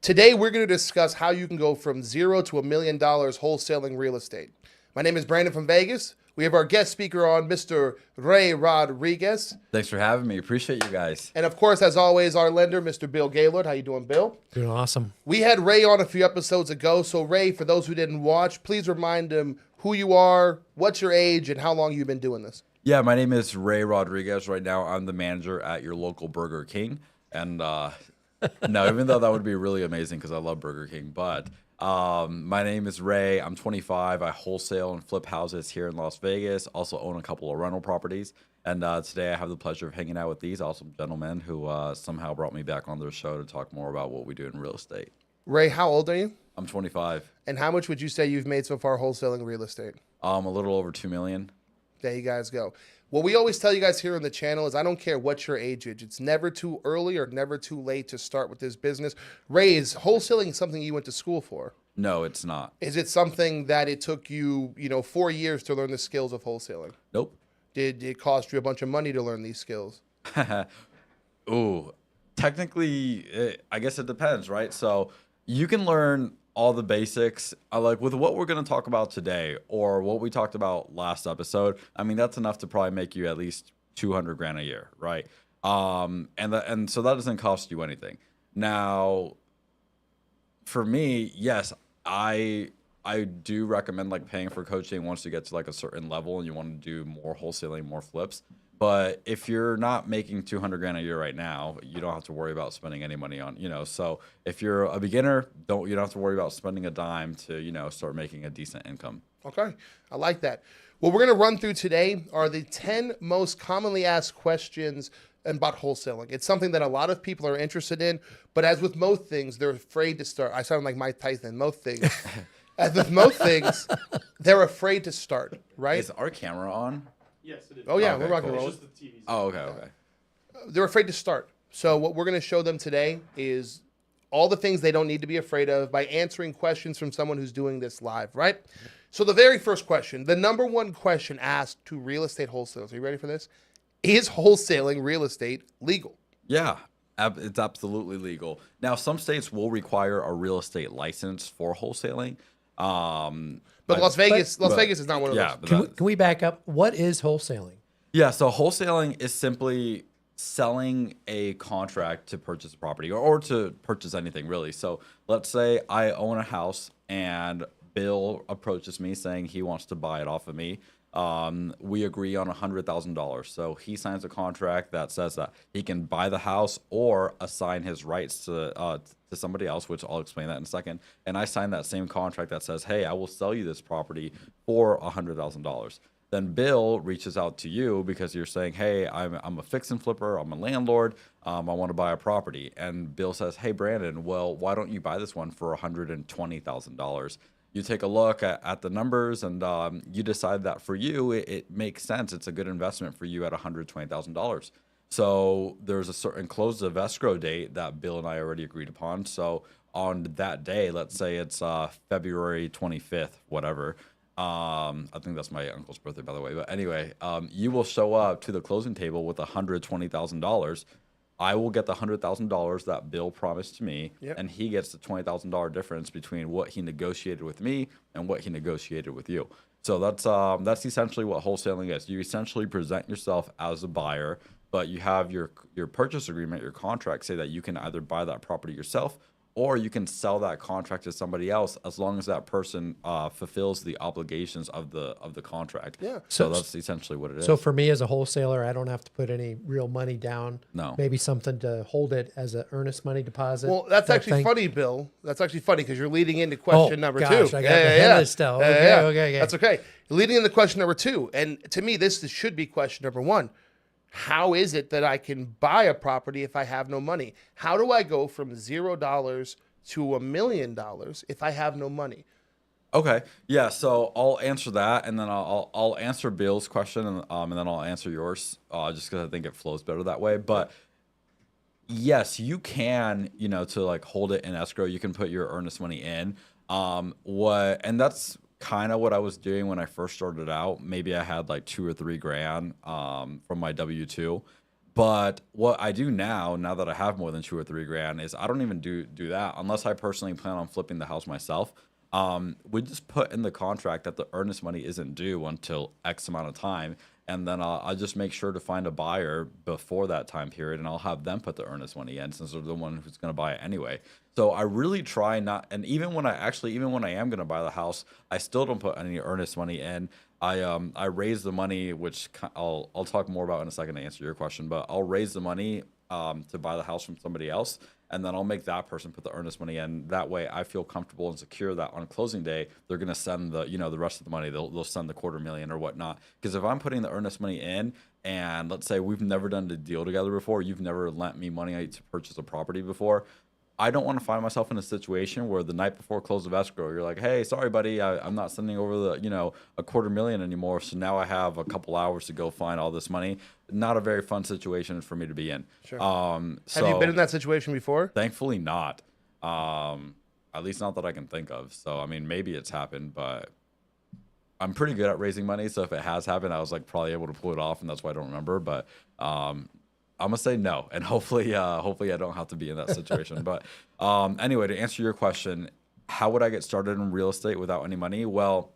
Today, we're going to discuss how you can go from zero to $1 million wholesaling real estate. My name is Brandon from Vegas. We have our guest speaker on, Mr. Ray Rodriguez. Thanks for having me. Appreciate you guys. And of course, as always, our lender, Mr. Bill Gaylord. How you doing, Bill? Doing awesome. We had Ray on a few episodes ago. So Ray, for those who didn't watch, please remind them who you are, what's your age, and how long you've been doing this. Yeah, my name is Ray Rodriguez. Right now, I'm the manager at your local Burger King. And no, even though that would be really amazing because I love Burger King. But my name is Ray. I'm 25. I wholesale and flip houses here in Las Vegas. Also own a couple of rental properties. And today I have the pleasure of hanging out with these awesome gentlemen who somehow brought me back on their show to talk more about what we do in real estate. Ray, how old are you? I'm 25. And how much would you say you've made so far wholesaling real estate? A little over 2 million. There you guys go. What we always tell you guys here on the channel is I don't care what your age is. It's never too early or never too late to start with this business. Ray, is wholesaling something you went to school for? No, it's not. Is it something that it took you, 4 years to learn the skills of wholesaling? Nope. Did it cost you a bunch of money to learn these skills? Ooh, technically, I guess it depends, right? So you can learn all the basics. Like with what we're going to talk about today or what we talked about last episode, I mean, that's enough to probably make you at least 200 grand a year, right? And so that doesn't cost you anything. Now, for me, yes, I do recommend like paying for coaching once you get to like a certain level and you want to do more wholesaling, more flips. But if you're not making 200 grand a year right now, you don't have to worry about spending any money on, so if you're a beginner, you don't have to worry about spending a dime to, start making a decent income. Okay, I like that. What we're going to run through today are the 10 most commonly asked questions about wholesaling. It's something that a lot of people are interested in, but as with most things, they're afraid to start. I sound like Mike Tyson, most things. As with most things, they're afraid to start, right? Is our camera on? Yes, it is. Oh, yeah, Okay, we're rocking cool. and It's rolling. just the TV's. Oh, okay. They're afraid to start. So what we're going to show them today is all the things they don't need to be afraid of by answering questions from someone who's doing this live, right? So the very first question, the number one question asked to real estate wholesalers, are you ready for this? Is wholesaling real estate legal? Yeah, it's absolutely legal. Now, some states will require a real estate license for wholesaling. But Las Vegas is not one of Yeah, those. but Can we back up? What is wholesaling? yeah, so wholesaling is simply selling a contract to purchase a property or to purchase anything really. So let's say I own a house and Bill approaches me saying he wants to buy it off of me. We agree on $100,000. So he signs a contract that says that he can buy the house or assign his rights to somebody else, which I'll explain that in a second. And I sign that same contract that says, hey, I will sell you this property for $100,000. Then Bill reaches out to you because you're saying, hey, I'm a fix and flipper, I'm a landlord, I want to buy a property. And Bill says, hey, Brandon, well, why don't you buy this one for $120,000? You take a look at the numbers and you decide that for you, it makes sense. It's a good investment for you at $120,000. So there's a certain close of escrow date that Bill and I already agreed upon. So on that day, let's say it's February 25th, whatever. I think that's my uncle's birthday, by the way. But anyway, you will show up to the closing table with $120,000. I will get the $100,000 that Bill promised to me, Yep. and he gets the $20,000 difference between what he negotiated with me and what he negotiated with you. So that's essentially what wholesaling is. You essentially present yourself as a buyer, but you have your purchase agreement, your contract say that you can either buy that property yourself or you can sell that contract to somebody else as long as that person fulfills the obligations of the contract. Yeah. So that's essentially what it is. So for me as a wholesaler, I don't have to put any real money down. No. Maybe something to hold it as an earnest money deposit. Well, that's type actually thing. funny, Bill. That's actually funny because you're leading into question number gosh, two. I got ahead of this stuff. Okay. That's okay. You're leading into question number two. And to me, this should be question number one. How is it that I can buy a property if I have no money? How do I go from $0 to $1 million if I have no money? Okay. Yeah. So I'll answer that, and then I'll answer Bill's question, and then I'll answer yours, just because I think it flows better that way. But yes, you can, to like hold it in escrow. You can put your earnest money in. And that's kind of what I was doing when I first started out. Maybe I had like 2 or 3 grand from my W-2. But what I do now that I have more than 2 or 3 grand, is I don't even do that unless I personally plan on flipping the house myself. We just put in the contract that the earnest money isn't due until X amount of time, and then I'll just make sure to find a buyer before that time period, and I'll have them put the earnest money in since they're the one who's going to buy it anyway. So I really try not, and even when I am going to buy the house, I still don't put any earnest money in. I raise the money, which I'll talk more about in a second to answer your question, but I'll raise the money to buy the house from somebody else, and then I'll make that person put the earnest money in. That way, I feel comfortable and secure that on closing day they're going to send the rest of the money. They'll send the $250,000 or whatnot. Because if I'm putting the earnest money in, and let's say we've never done a deal together before, you've never lent me money to purchase a property before, I don't want to find myself in a situation where the night before close of escrow, you're like, hey, sorry, buddy, I'm not sending over the, a $250,000 anymore. So now I have a couple hours to go find all this money. Not a very fun situation for me to be in. Sure. So Have you been in that situation before? thankfully not. At least not that I can think of. So, I mean, maybe it's happened, but I'm pretty good at raising money. So if it has happened, I was like probably able to pull it off, and that's why I don't remember. But I'm gonna say no, and hopefully I don't have to be in that situation. But anyway, to answer your question, how would I get started in real estate without any money? Well,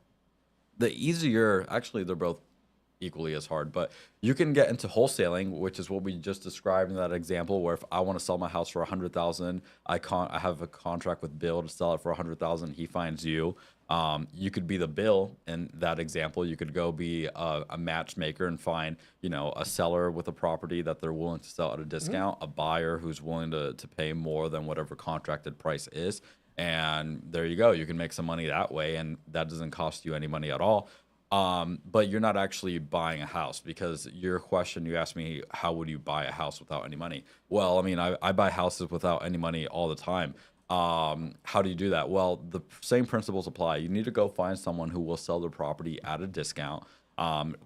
actually, they're both equally as hard, but you can get into wholesaling, which is what we just described in that example, where if I want to sell my house for 100,000, I have a contract with Bill to sell it for 100,000. He finds you. You could be the Bill in that example. You could go be a matchmaker and find, a seller with a property that they're willing to sell at a discount, a buyer who's willing to pay more than whatever contracted price is. And there you go. You can make some money that way, and that doesn't cost you any money at all. But you're not actually buying a house, because your question, you asked me, how would you buy a house without any money? Well, I mean, I buy houses without any money all the time. How do you do that? Well, the same principles apply. You need to go find someone who will sell their property at a discount.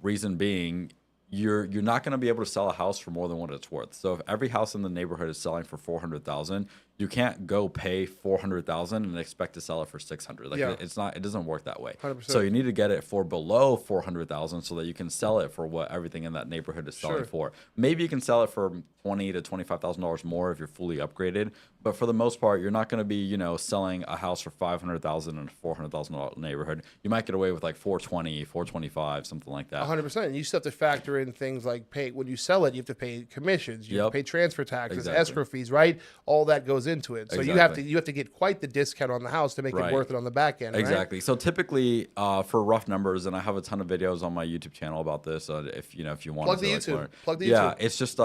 Reason being, you're not going to be able to sell a house for more than what it's worth. So if every house in the neighborhood is selling for 400,000, you can't go pay 400,000 and expect to sell it for 600. Like Yeah. it doesn't work that way. 100%. So you need to get it for below 400,000 so that you can sell it for what everything in that neighborhood is selling Sure. for. Maybe you can sell it for $20,000 to $25,000 more if you're fully upgraded, but for the most part, you're not going to be, selling a house for 500,000 in a $400,000 neighborhood. You might get away with like 420, 425, something like that. 100%. And you still have to factor in things like when you sell it, you have to pay commissions, you have to pay transfer taxes, Exactly. escrow fees, right? All that goes into it. So Exactly. you have to get quite the discount on the house to make Right. it worth it on the back end. Right? Exactly. So typically, for rough numbers, and I have a ton of videos on my YouTube channel about this. If you want Plug to the like, YouTube. learn. Plug the Yeah, YouTube. it's just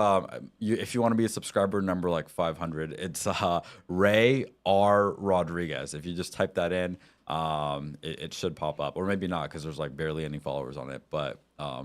if you want to be a subscriber number like 500, it's Ray R Rodriguez. If you just type that in, it should pop up, or maybe not, because there's like barely any followers on it. But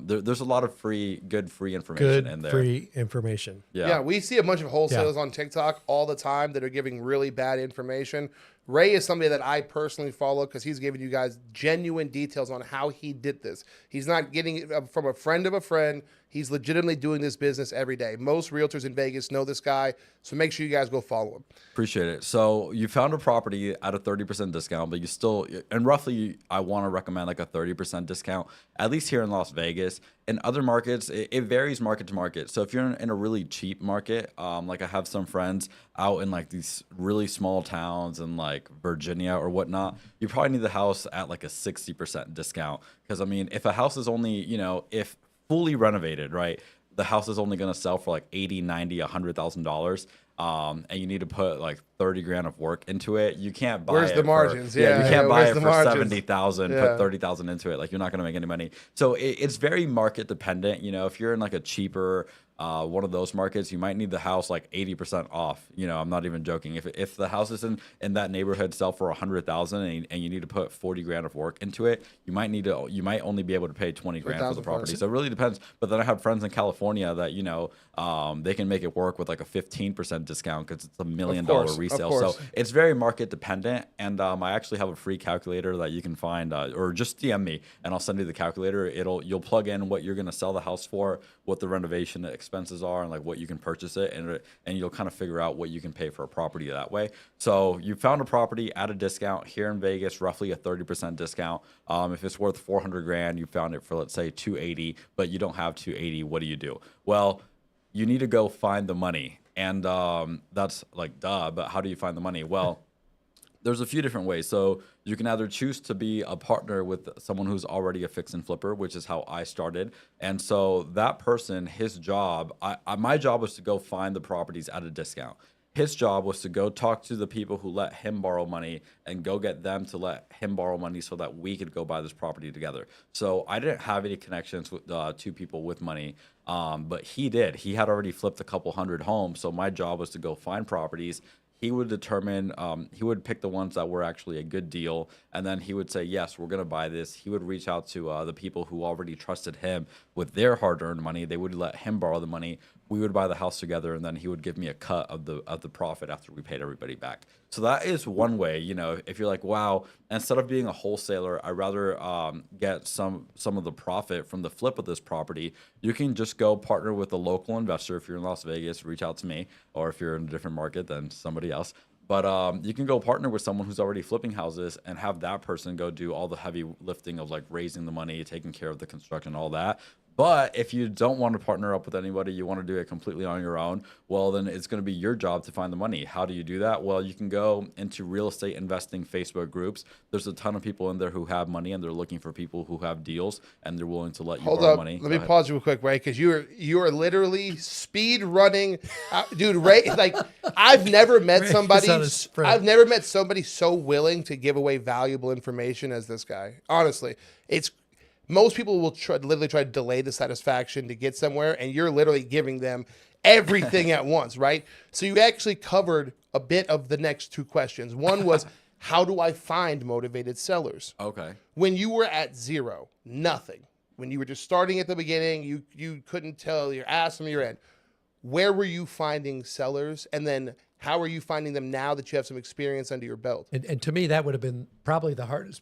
there's a lot of good free information in Good there. free information. Yeah, we see a bunch of wholesalers on TikTok all the time that are giving really bad information. Ray is somebody that I personally follow because he's giving you guys genuine details on how he did this. He's not getting it from a friend of a friend. He's legitimately doing this business every day. Most realtors in Vegas know this guy, so make sure you guys go follow him. Appreciate it. So you found a property at a 30% discount, but you still, and roughly, I want to recommend like a 30% discount, at least here in Las Vegas. In other markets, it varies market to market. So if you're in a really cheap market, like I have some friends out in like these really small towns in like Virginia or whatnot, you probably need the house at like a 60% discount. Because I mean, if a house is only, if fully renovated, right, the house is only going to sell for like 80, 90, $100,000. And you need to put like 30 grand of work into it. You can't buy Where's it the for- margins? Yeah, you can't buy where's it the for margins? 70,000, Yeah. put 30,000 into it. Like, you're not going to make any money. So it's very market dependent. If you're in like a cheaper one of those markets, you might need the house like 80% off. I'm not even joking. If the house is in that neighborhood sell for 100,000 and you need to put 40 grand of work into it, you might only be able to pay 20 grand for the 1,000 property. plus. So it really depends. But then I have friends in California that they can make it work with like a 15% discount because it's $1 million of resale. course. So it's very market dependent. And I actually have a free calculator that you can find, or just DM me and I'll send you the calculator. You'll plug in what you're going to sell the house for, what the renovation expenses are, and like what you can purchase it, and you'll kind of figure out what you can pay for a property that way. So you found a property at a discount here in Vegas, roughly a 30% discount. If it's worth 400 grand, you found it for, let's say, 280, but you don't have 280. What do you do? Well, you need to go find the money. And that's like, duh, but how do you find the money? Well, there's a few different ways. So you can either choose to be a partner with someone who's already a fix and flipper, which is how I started. And so that person, his job, my job was to go find the properties at a discount. His job was to go talk to the people who let him borrow money and go get them to let him borrow money so that we could go buy this property together. So I didn't have any connections with two people with money, but he did. He had already flipped a couple hundred homes. So my job was to go find properties. He would determine, he would pick the ones that were actually a good deal, and then he would say, yes, we're going to buy this. He would reach out to the people who already trusted him with their hard-earned money. They would let him borrow the money. We would buy the house together, and then he would give me a cut of the profit after we paid everybody back. So that is one way. You know, if you're like, wow, instead of being a wholesaler, I'd rather get some of the profit from the flip of this property. You can just go partner with a local investor. If you're in Las Vegas, reach out to me, or if you're in a different market than somebody else. But you can go partner with someone who's already flipping houses and have that person go do all the heavy lifting of like raising the money, taking care of the construction, all that. But if you don't want to partner up with anybody, you want to do it completely on your own, well, then it's going to be your job to find the money. How do you do that? Well, you can go into real estate investing Facebook groups. There's a ton of people in there who have money, and they're looking for people who have deals, and they're willing to let you Hold borrow up. money. Let me pause you real quick, Ray, because you are literally speed running, dude. Ray, like I've never met somebody. on a sprint. I've never met somebody so willing to give away valuable information as this guy. Honestly, it's most people will literally try to delay the satisfaction to get somewhere, and you're literally giving them everything at once, right? So you actually covered a bit of the next two questions. One was, how do I find motivated sellers? Okay. When you were at zero, nothing, when you were just starting at the beginning, you couldn't tell your ass from your end. Where were you finding sellers? And then how are you finding them now that you have some experience under your belt? And to me, that would have been probably the hardest,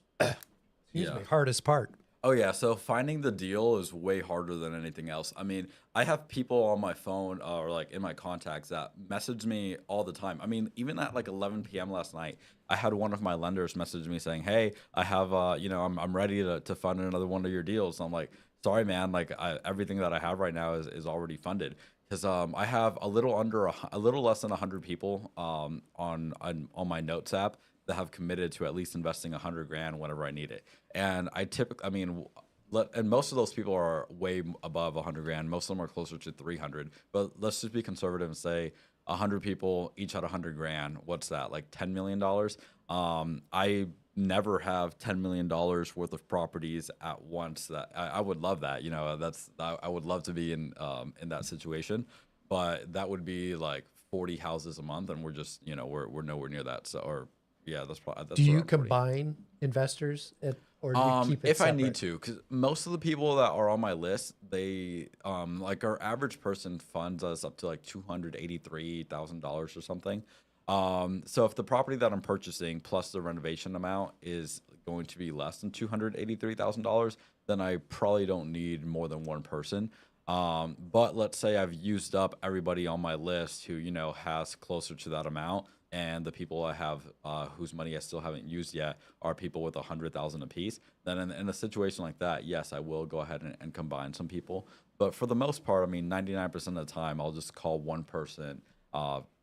hardest part. Oh yeah, so finding the deal is way harder than anything else. I mean, I have people on my phone or like in my contacts that message me all the time. I mean, even at like 11 p.m. last night, I had one of my lenders message me saying, "Hey, I have I'm ready to fund another one of your deals." And I'm like, "Sorry, man, like everything that I have right now is already funded." Because I have a little less than 100 people on my notes app that have committed to at least investing $100,000 whenever I need it. And and most of those people are way above $100,000. Most of them are closer to 300. But let's just be conservative and say 100 people each had $100,000. What's that? Like $10 million. I never have $10 million worth of properties at once. That I would love that. You know, I would love to be in that situation. But that would be like 40 houses a month, and we're just we're nowhere near that. So yeah, that's probably. Do you around 40. combine investors or do you keep it If I separate? need to, because most of the people that are on my list, they like our average person funds us up to like $283,000 or something. So if the property that I'm purchasing plus the renovation amount is going to be less than $283,000, then I probably don't need more than one person. But let's say I've used up everybody on my list who has closer to that amount. And the people I have whose money I still haven't used yet are people with 100,000 apiece. Then in a situation like that, yes, I will go ahead and combine some people. But for the most part, I mean, 99% of the time, I'll just call one person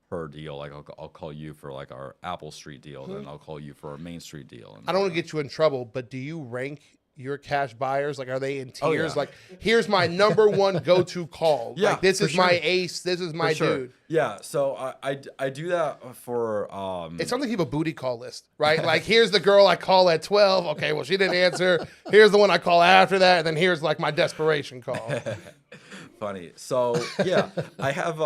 per deal. Like I'll call you for like our Apple Street deal, then I'll call you for our Main Street deal. And I don't want to get you in trouble, but do you rank your cash buyers? Like, are they in Oh, tiers? yeah. Like, here's my number one go-to call. Yeah, like, this for is my sure. ace. This is my For sure. dude. Yeah, so I do that for It's something you have a booty call list, right? Like, here's the girl I call at 12. Okay, well, she didn't answer. Here's the one I call after that. And then here's like my desperation call. funny. So yeah, I have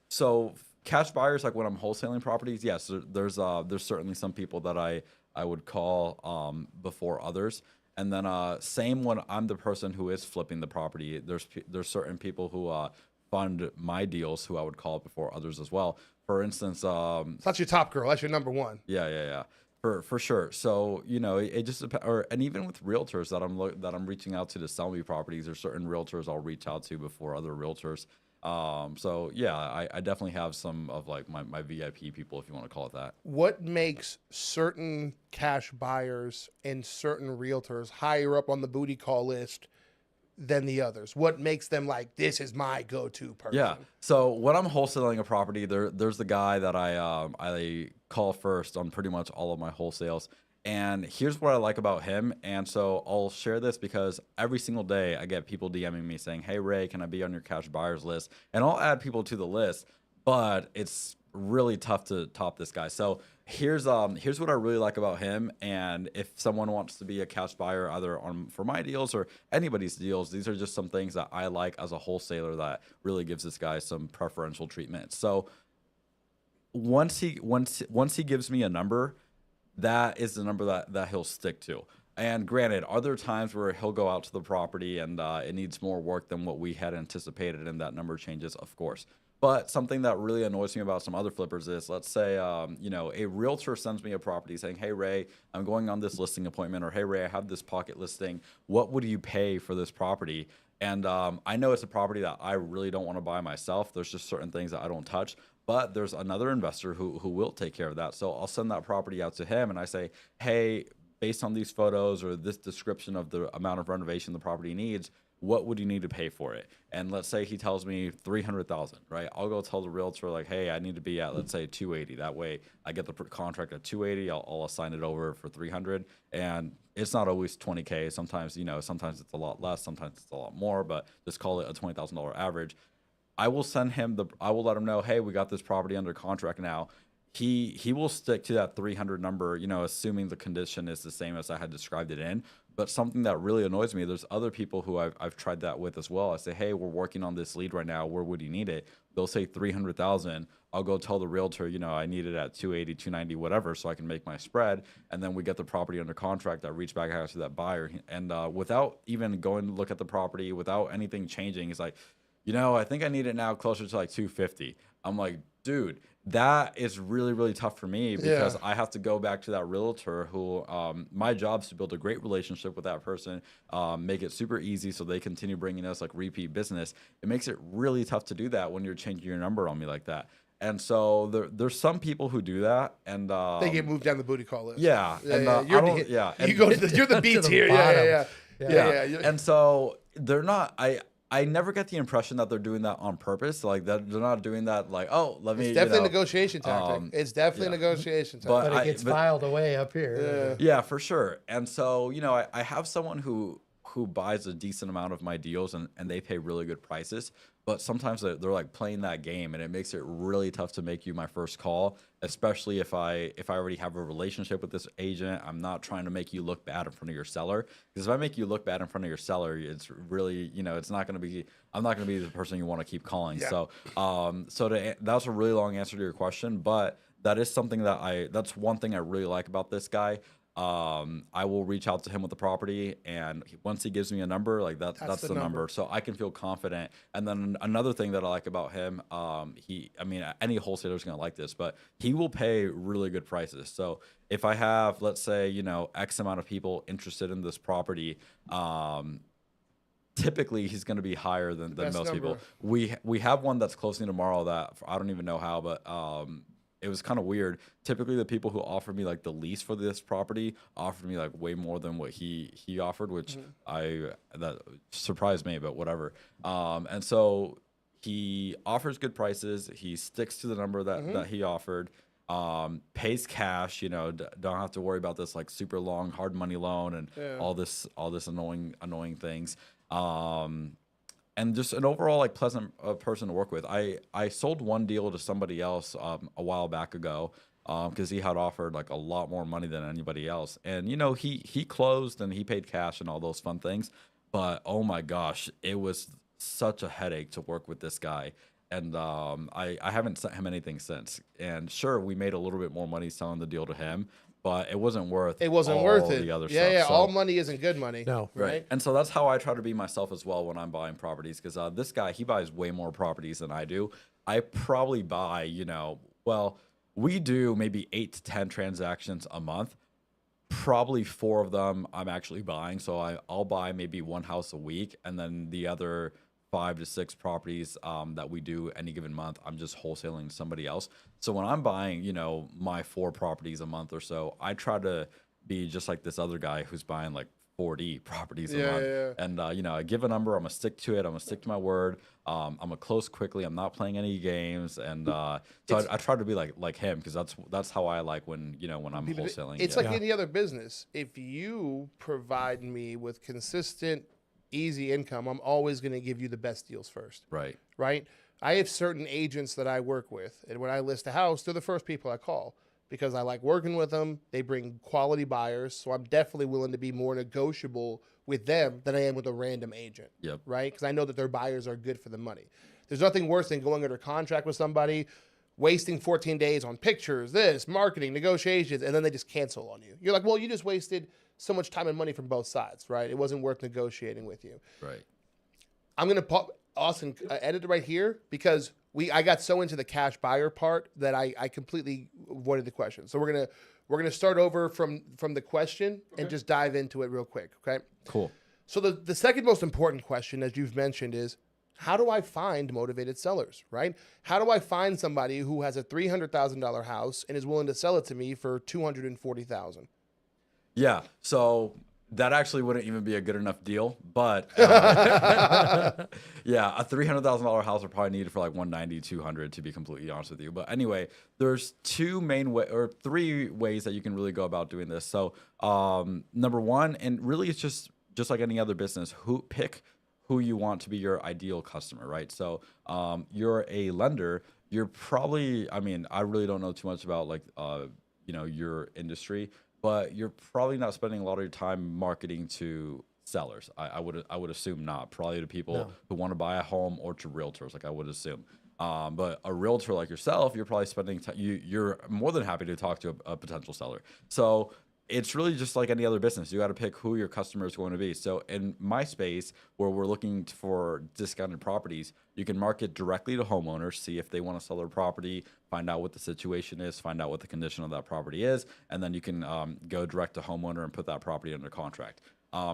so cash buyers, like when I'm wholesaling properties, yes, there's certainly some people that I would call before others. And then same when I'm the person who is flipping the property, there's certain people who fund my deals who I would call before others as well. For instance, It's not your top girl. That's your number one. yeah. For sure. So it just depends. And even with realtors that I'm reaching out to sell me properties, there's certain realtors I'll reach out to before other realtors. So yeah, I definitely have some of like my VIP people, if you want to call it that. What makes certain cash buyers and certain realtors higher up on the booty call list than the others? What makes them like, this is my go-to person? Yeah. So when I'm wholesaling a property, there's the guy that I call first on pretty much all of my wholesales. And here's what I like about him. And so I'll share this because every single day I get people DMing me saying, "Hey Ray, can I be on your cash buyers list?" And I'll add people to the list, but it's really tough to top this guy. So here's what I really like about him. And if someone wants to be a cash buyer, either on for my deals or anybody's deals, these are just some things that I like as a wholesaler that really gives this guy some preferential treatment. So once he gives me a number, that is the number that he'll stick to. And granted, are there times where he'll go out to the property and it needs more work than what we had anticipated and that number changes? Of course. But something that really annoys me about some other flippers is, let's say, a realtor sends me a property saying, "Hey, Ray, I'm going on this listing appointment," or "Hey, Ray, I have this pocket listing. What would you pay for this property?" And I know it's a property that I really don't want to buy myself. There's just certain things that I don't touch. But there's another investor who will take care of that. So I'll send that property out to him and I say, "Hey, based on these photos or this description of the amount of renovation the property needs, what would you need to pay for it?" And let's say he tells me 300,000, right? I'll go tell the realtor like, "Hey, I need to be at, let's say, 280. That way I get the contract at 280. I'll assign it over for 300." And it's not always 20K. Sometimes, sometimes it's a lot less, sometimes it's a lot more, but just call it a $20,000 average. I will send him I will let him know, "Hey, we got this property under contract now." He will stick to that 300 number, assuming the condition is the same as I had described it in. But something that really annoys me, there's other people who I've tried that with as well. I say, "Hey, we're working on this lead right now. Where would you need it?" They'll say 300,000. I'll go tell the realtor, I need it at 280, 290, whatever, so I can make my spread. And then we get the property under contract. I reach back out to that buyer. And without even going to look at the property, without anything changing, it's like, "I think I need it now closer to like 250. I'm like, "Dude, that is really, really tough for me because I have to go back to that realtor who my job is to build a great relationship with that person, make it super easy so they continue bringing us like repeat business. It makes it really tough to do that when you're changing your number on me like that. And so there's some people who do that, and they get moved down the booty call list. Yeah, Yeah, and yeah. I don't, yeah, You and- go to you're the B To the tier. bottom. Yeah. and so they're not. I never get the impression that they're doing that on purpose. Like that, they're not doing that. Like, "Oh, let me." It's definitely a negotiation tactic. It's definitely a yeah. negotiation tactic. But it gets filed away up here. Yeah, for sure. And so, I have someone who buys a decent amount of my deals and they pay really good prices. But sometimes they're like playing that game, and it makes it really tough to make you my first call, especially if I already have a relationship with this agent. I'm not trying to make you look bad in front of your seller, because if I make you look bad in front of your seller, it's really, it's not going to be, I'm not going to be the person you want to keep calling. Yeah. So that's a really long answer to your question, but that is something that's one thing I really like about this guy. I will reach out to him with the property, and once he gives me a number, like that's the number, so I can feel confident. And then another thing that I like about him, any wholesaler is going to like this, but he will pay really good prices. So if I have, let's say, X amount of people interested in this property, typically he's going to be higher than most people. We have one that's closing tomorrow that I don't even know how, but it was kind of weird. Typically, the people who offered me like the lease for this property offered me like way more than what he offered, which that surprised me, but whatever. And so he offers good prices. He sticks to the number that he offered. Pays cash. Don't have to worry about this like super long hard money loan and all this annoying things. And just an overall like pleasant person to work with. I sold one deal to somebody else a while back ago because he had offered like a lot more money than anybody else. And he closed and he paid cash and all those fun things. But oh my gosh, it was such a headache to work with this guy. And I haven't sent him anything since. And sure, we made a little bit more money selling the deal to him, but it wasn't worth it. The other stuff. Yeah. So, All money isn't good money. No. Right. And so that's how I try to be myself as well when I'm buying properties, because this guy, he buys way more properties than I do. I probably buy, we do maybe 8 to 10 transactions a month. Probably 4 of them I'm actually buying. So I'll buy maybe one house a week, and then the other 5 to 6 properties that we do any given month, I'm just wholesaling to somebody else. So when I'm buying, my 4 properties a month or so, I try to be just like this other guy who's buying like 40 properties a Yeah, month. yeah, yeah. And, you know, I give a number, I'm going to stick to it. I'm going to stick to my word. I'm going to close quickly. I'm not playing any games. And so I try to be like him because that's how I like when, you know, when I'm wholesaling. It's yeah. like any other business. If you provide me with consistent, easy income, I'm always going to give you the best deals first. Right. Right? I have certain agents that I work with, and when I list a house, they're the first people I call because I like working with them. They bring quality buyers, so I'm definitely willing to be more negotiable with them than I am with a random agent. Yep. Right? Because I know that their buyers are good for the money. There's nothing worse than going under contract with somebody, wasting 14 days on pictures, this, marketing, negotiations, and then they just cancel on you. You're like, well, you just wasted so much time and money from both sides, right? It wasn't worth negotiating with you. Right. I'm gonna pop Austin edit it right here because I got so into the cash buyer part that I completely avoided the question. So we're gonna start over from the question and just dive into it real quick. Okay. Cool. So the second most important question, as you've mentioned, is how do I find motivated sellers, right? How do I find somebody who has a $300,000 house and is willing to sell it to me for $240,000? Yeah. So that actually wouldn't even be a good enough deal, but yeah, a $300,000 house would probably need it for like 190, 200 to be completely honest with you. But anyway, there's three ways that you can really go about doing this. So number one, and really it's just like any other business, pick who you want to be your ideal customer, right? So you're a lender, you're probably, I mean, I really don't know too much about like, you know, your industry, but you're probably not spending a lot of your time marketing to sellers. I would assume not. Probably to people who want to buy a home or to realtors, like I would assume. But a realtor like yourself, you're probably spending you're more than happy to talk to a potential seller. So it's really just like any other business. You got to pick who your customer is going to be. So in my space, where we're looking for discounted properties, you can market directly to homeowners, see if they want to sell their property, find out what the situation is, find out what the condition of that property is, and then you can go direct to homeowner and put that property under contract.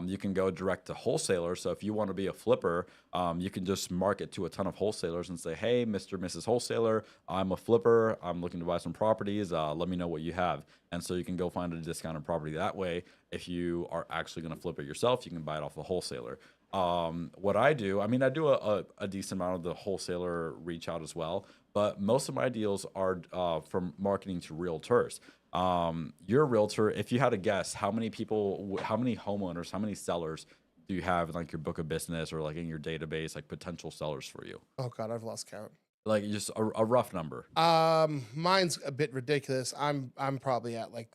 You can go direct to wholesalers. So if you want to be a flipper, you can just market to a ton of wholesalers and say, hey, Mr. Mrs. Wholesaler, I'm a flipper. I'm looking to buy some properties. Let me know what you have. And so you can go find a discounted property that way. If you are actually going to flip it yourself, you can buy it off a wholesaler. What I do, I mean, I do a decent amount of the wholesaler reach out as well, but most of my deals are from marketing to realtors. You're a realtor. If you had to guess, how many people, how many homeowners, how many sellers do you have in like your book of business or like in your database, like potential sellers for you? Oh God, I've lost count. Like just a rough number. Mine's a bit ridiculous. I'm probably at like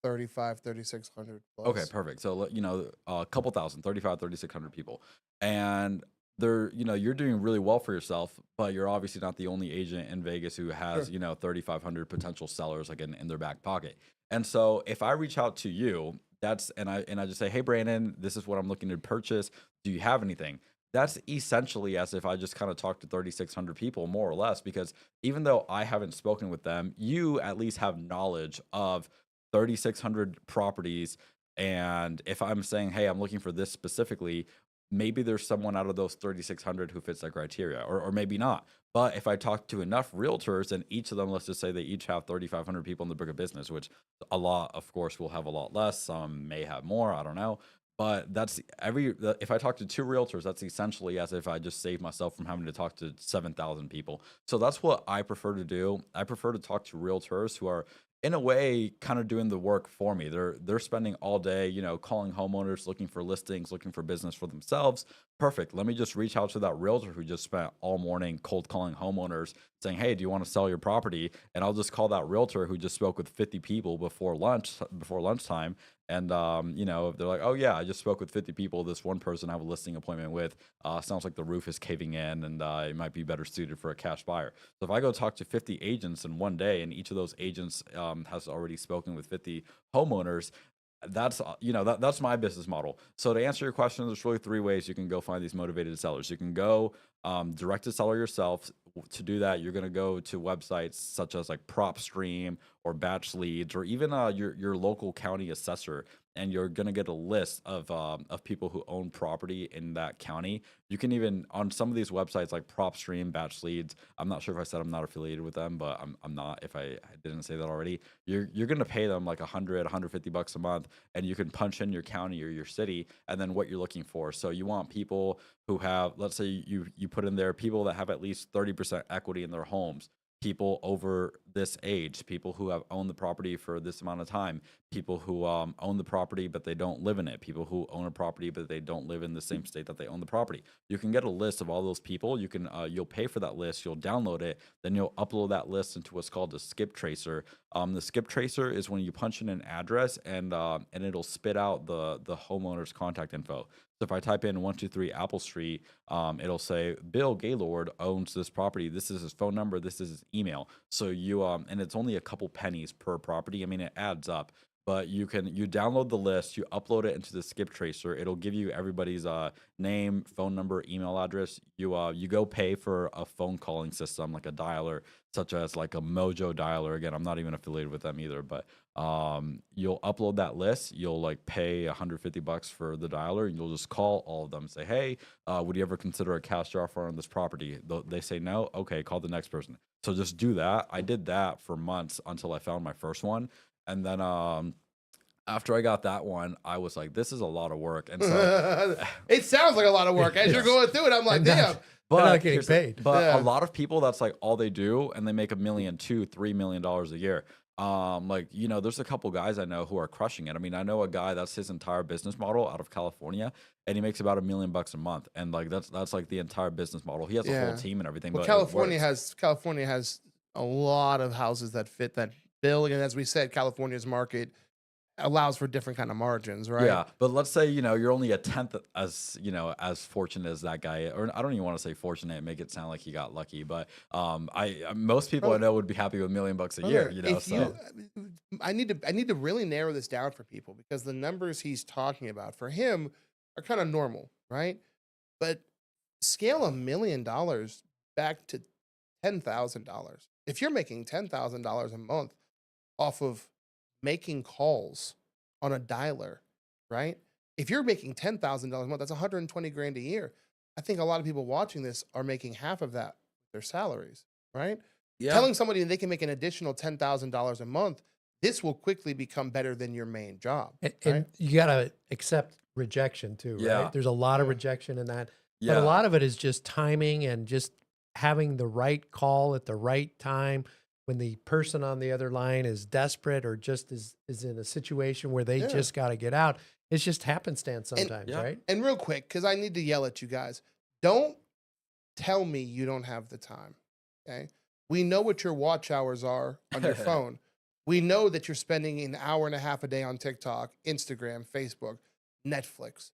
3,600 plus. Okay, perfect. So, you know, a couple thousand, 3,600 people. And they're, you know, you're doing really well for yourself, but you're obviously not the only agent in Vegas who has, you know, 3,500 potential sellers like in their back pocket. And so if I reach out to you, and I just say, hey, Brandon, this is what I'm looking to purchase. Do you have anything? That's essentially as if I just kind of talked to 3,600 people, more or less, because even though I haven't spoken with them, you at least have knowledge of 3,600 properties. And if I'm saying, hey, I'm looking for this specifically, maybe there's someone out of those 3,600 who fits that criteria, or maybe not. But if I talk to enough realtors, and each of them, let's just say they each have 3,500 people in the book of business, which a lot, of course, will have a lot less. Some may have more. I don't know. But if I talk to 2 realtors, that's essentially as if I just saved myself from having to talk to 7,000 people. So that's what I prefer to do. I prefer to talk to realtors who are, in a way, kind of doing the work for me. They're spending all day, you know, calling homeowners, looking for listings, looking for business for themselves. Perfect. Let me just reach out to that realtor who just spent all morning cold calling homeowners saying, hey, do you want to sell your property? And I'll just call that realtor who just spoke with 50 people before lunchtime. And, you know, if they're like, oh, yeah, I just spoke with 50 people. This one person I have a listing appointment with sounds like the roof is caving in and it might be better suited for a cash buyer. So if I go talk to 50 agents in one day and each of those agents has already spoken with 50 homeowners, that's that's my business model. So to answer your question, there's really 3 ways you can go find these motivated sellers. You can go direct to seller yourself. To do that, you're going to go to websites such as like PropStream or Batch Leads, or even your local county assessor and you're gonna get a list of people who own property in that county. You can even on some of these websites like PropStream, Batch Leads. I'm not sure if I said I'm not affiliated with them, but I'm not. If I didn't say that already, you're gonna pay them like 150 bucks a month, and you can punch in your county or your city, and then what you're looking for. So you want people who have, let's say you put in there people that have at least 30% equity in their homes, people over this age, people who have owned the property for this amount of time, people who own the property but they don't live in it, people who own a property but they don't live in the same state that they own the property. You can get a list of all those people. You can you'll pay for that list, you'll download it, then you'll upload that list into what's called a skip tracer. The skip tracer is when you punch in an address and it'll spit out the homeowner's contact info. So if I type in 123 Apple Street, it'll say Bill Gaylord owns this property. This is his phone number. This is his email. So you and it's only a couple pennies per property. I mean, it adds up. But you download the list, you upload it into the skip tracer. It'll give you everybody's name, phone number, email address. You go pay for a phone calling system like a dialer, such as like a Mojo dialer. Again, I'm not even affiliated with them either, but you'll upload that list. You'll like pay 150 bucks for the dialer, and you'll just call all of them. Say, hey, would you ever consider a cash offer on this property? They say no. Okay, call the next person. So just do that. I did that for months until I found my first one. And then after I got that one, I was like, this is a lot of work. And so it sounds like a lot of work. As you're going through it, I'm like, damn. But not getting here's paid. But Yeah. a lot of people, that's like all they do, and they make $1 million, $2, $3 million a year. Like, you know, there's a couple guys I know who are crushing it. I mean, I know a guy that's his entire business model out of California, and he makes about $1 million a month. And like that's like the entire business model. He has a Yeah. whole team and everything. Well, but California has a lot of houses that fit that bill, and as we said, California's market allows for different kind of margins, right? Yeah, but let's say, you know, you're only a tenth as, you know, as fortunate as that guy, or I don't even want to say fortunate, make it sound like he got lucky, but most people I know would be happy with $1 million a year, you know. If So I need to really narrow this down for people because the numbers he's talking about for him are kind of normal, right? But scale $1 million back to $10,000. If you're making $10,000 a month off of making calls on a dialer, right? If you're making $10,000 a month, that's 120 grand a year. I think a lot of people watching this are making half of that with their salaries, right? yeah, Telling somebody they can make an additional $10,000 a month, this will quickly become better than your main job. And Right? you got to accept rejection too, Yeah. right? There's a lot of rejection in that. But yeah, a lot of it is just timing and just having the right call at the right time when the person on the other line is desperate or just is in a situation where they Yeah. just got to get out. It's just happenstance sometimes, yeah. right? And real quick, because I need to yell at you guys, don't tell me you don't have the time. Okay. We know what your watch hours are on your phone. We know that you're spending an hour and a half a day on TikTok, Instagram, Facebook, Netflix.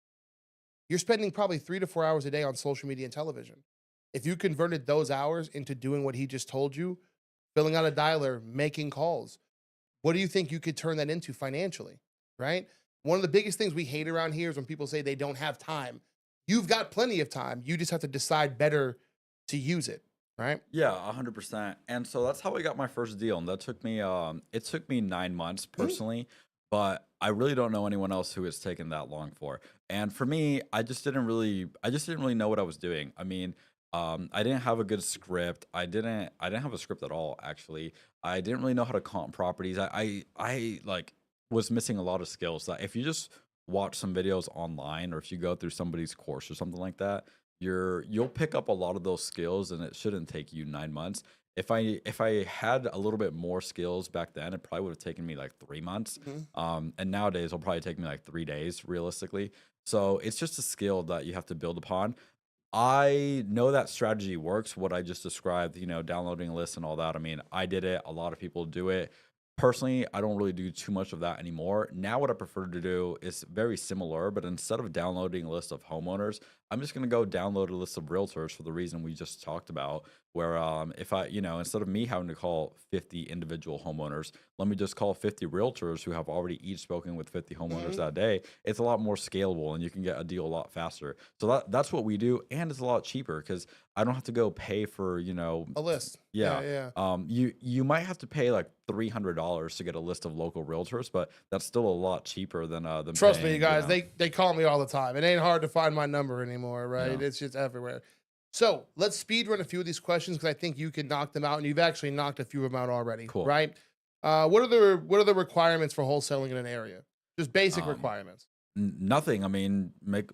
You're spending probably 3 to 4 hours a day on social media and television. If you converted those hours into doing what he just told you, filling out a dialer, making calls, what do you think you could turn that into financially, right? One of the biggest things we hate around here is when people say they don't have time. You've got plenty of time. You just have to decide better to use it, right? Yeah, 100%. And so that's how I got my first deal. And that took me, it took me 9 months personally, but I really don't know anyone else who has taken that long for. And for me, I just didn't really know what I was doing. I mean, I didn't have a good script. I didn't have a script at all, actually. I didn't really know how to comp properties. I like was missing a lot of skills that if you just watch some videos online or if you go through somebody's course or something like that, you'll pick up a lot of those skills, and it shouldn't take you 9 months. If I had a little bit more skills back then, it probably would have taken me like 3 months. And nowadays it'll probably take me like 3 days realistically. So it's just a skill that you have to build upon. I know that strategy works, what I just described, you know, downloading a list and all that. I mean, I did it. A lot of people do it. Personally, I don't really do too much of that anymore. Now, what I prefer to do is very similar, but instead of downloading a list of homeowners, I'm just gonna go download a list of realtors for the reason we just talked about. Where if I, instead of me having to call 50 individual homeowners, let me just call 50 realtors who have already each spoken with 50 homeowners that day. It's a lot more scalable, and you can get a deal a lot faster. So that's what we do, and it's a lot cheaper because I don't have to go pay for A list. yeah. Yeah. You might have to pay like $300 to get a list of local realtors, but that's still a lot cheaper than Trust me, paying, you guys, they call me all the time. It ain't hard to find my number anymore, right? Yeah. It's just everywhere. So let's speed run a few of these questions because I think you can knock them out, and you've actually knocked a few of them out already. Cool. Right? What are the requirements for wholesaling in an area? Just basic Um, requirements. Nothing. I mean, make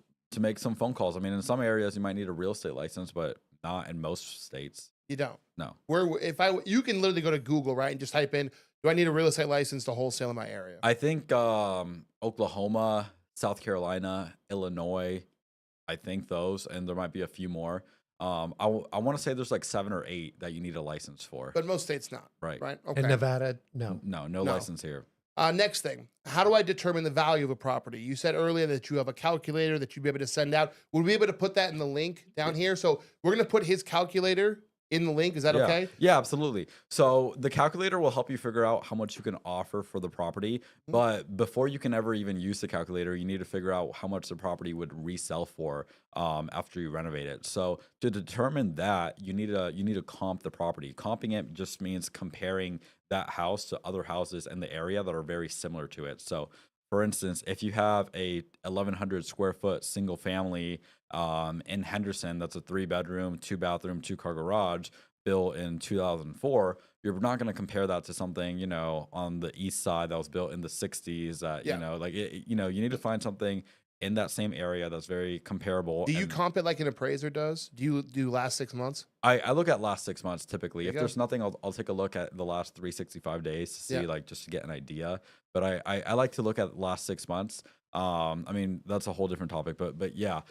some phone calls. I mean, in some areas you might need a real estate license, but not in most states. You don't. No. You can literally go to Google, right, and just type in, do I need a real estate license to wholesale in my area? I think Oklahoma, South Carolina, Illinois, I think those, and there might be a few more. I want to say there's like 7 or 8 that you need a license for. But most states not. Right. Right? Okay. In Nevada, no. No No. license here. Next thing, how do I determine the value of a property? You said earlier that you have a calculator that you'd be able to send out. Would we be able to put that in the link down here? So we're going to put his calculator in the link. Is that Yeah. okay? Yeah, absolutely. So the calculator will help you figure out how much you can offer for the property. But before you can ever even use the calculator, you need to figure out how much the property would resell for after you renovate it. So to determine that, you need to comp the property. Comping it just means comparing that house to other houses in the area that are very similar to it. So for instance, if you have a 1,100 square foot single family in Henderson, that's a 3-bedroom, 2-bathroom, 2-car garage built in 2004, you're not going to compare that to something, on the east side that was built in the 60s. You need to find something in that same area that's very comparable. Do you and- comp it like an appraiser does? Do you do last 6 months? I look at last 6 months typically. There If you there's go. nothing, I'll take a look at the last 365 days to see, Yeah. like, just to get an idea. But I like to look at the last 6 months. I mean, that's a whole different topic, but yeah.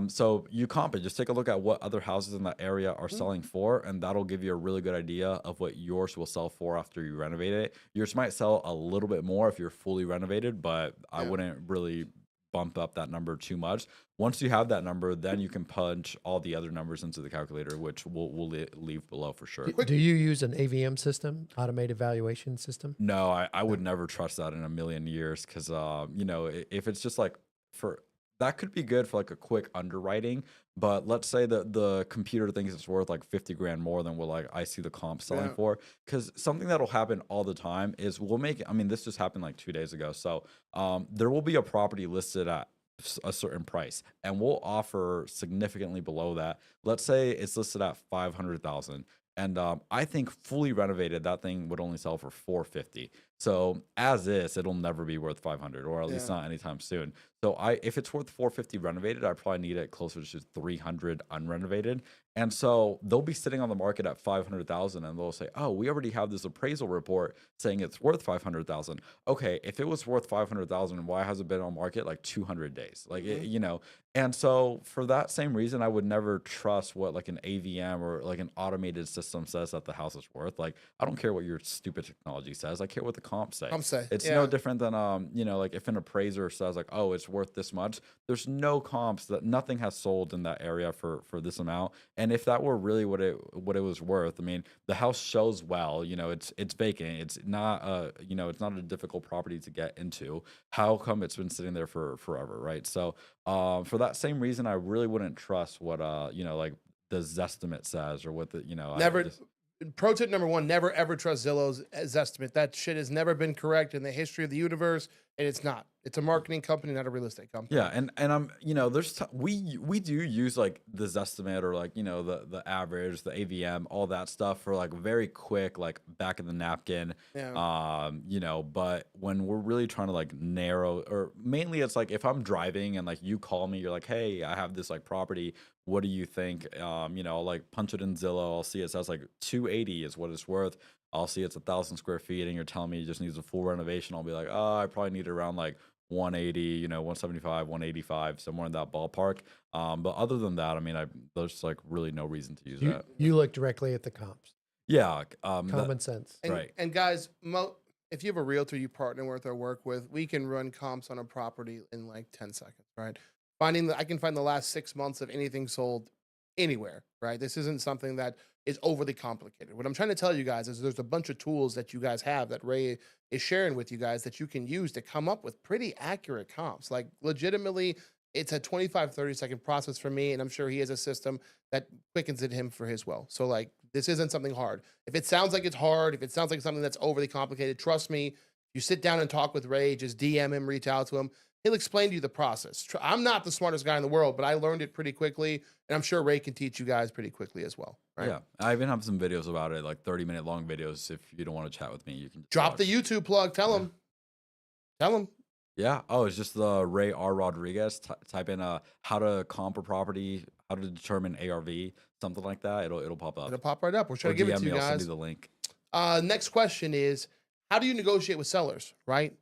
So you comp it. Just take a look at what other houses in that area are selling for, and that'll give you a really good idea of what yours will sell for after you renovate it. Yours might sell a little bit more if you're fully renovated, but I Yeah. wouldn't really bump up that number too much. Once you have that number, then you can punch all the other numbers into the calculator, which we'll leave below for sure. Do you use an AVM system, automated valuation system? No, I would never trust that in a million years because, if it's just like that could be good for like a quick underwriting, but let's say that the computer thinks it's worth like 50 grand more than what like I see the comp selling Yeah. for. Because something that'll happen all the time is this just happened like 2 days ago. So there will be a property listed at a certain price, and we'll offer significantly below that. Let's say it's listed at 500,000. And I think fully renovated, that thing would only sell for 450. So as is, it'll never be worth 500, or at least Yeah. not anytime soon. So if it's worth 450 renovated, I probably need it closer to 300 unrenovated. And so they'll be sitting on the market at 500,000, and they'll say, "Oh, we already have this appraisal report saying it's worth 500,000." Okay, if it was worth 500,000, why has it been on market like 200 days? Like And so for that same reason, I would never trust what like an AVM or like an automated system says that the house is worth. Like, I don't care what your stupid technology says. I care what the comp say. Comp say, It's yeah. no different than like if an appraiser says like, "Oh, it's worth this much." There's no comps, that nothing has sold in that area for this amount. And if that were really what it was worth, I mean, the house shows well. It's vacant. It's not it's not a difficult property to get into. How come it's been sitting there for forever, right? So for that same reason, I really wouldn't trust what like the Zestimate says, or what the Never. Pro tip number 1: never ever trust Zillow's estimate. That shit has never been correct in the history of the universe, and it's not. It's a marketing company, not a real estate company. Yeah, and I'm we do use like the Zestimate, or like the average, the AVM, all that stuff for like very quick, like back of the napkin. Yeah. But when we're really trying to like narrow, or mainly it's like if I'm driving and like you call me, you're like, "Hey, I have this like property. What do you think?" I'll like punch it in Zillow. I'll see it says like 280 is what it's worth. I'll see it's 1,000 square feet, and you're telling me it just needs a full renovation. I'll be like, "Oh, I probably need around like 180, 175, 185, somewhere in that ballpark." But other than that, I mean, there's like really no reason to use that. You look directly at the comps. Yeah, Common sense. And, Right. And guys, if you have a realtor you partner with or work with, we can run comps on a property in like 10 seconds, right? I can find the last 6 months of anything sold anywhere, right? This isn't something that is overly complicated. What I'm trying to tell you guys is there's a bunch of tools that you guys have that Ray is sharing with you guys that you can use to come up with pretty accurate comps. Like legitimately, it's a 25, 30-second process for me, and I'm sure he has a system that quickens it him for his well. So like this isn't something hard. If it sounds like it's hard, if it sounds like something that's overly complicated, trust me, you sit down and talk with Ray, just DM him, reach out to him. He'll explain to you the process. I'm not the smartest guy in the world, but I learned it pretty quickly, and I'm sure Ray can teach you guys pretty quickly as well. Right? Yeah, I even have some videos about it, like 30-minute long videos. If you don't want to chat with me, you can just Drop watch. the YouTube plug. Tell him. Tell him. Yeah. Oh, it's just the Ray R. Rodriguez. Type in how to comp a property, how to determine ARV, something like that. It'll pop up. It'll pop right up. We're trying Or to give it DM to me, you I'll send guys. you the link. Next question is, how do you negotiate with sellers, right?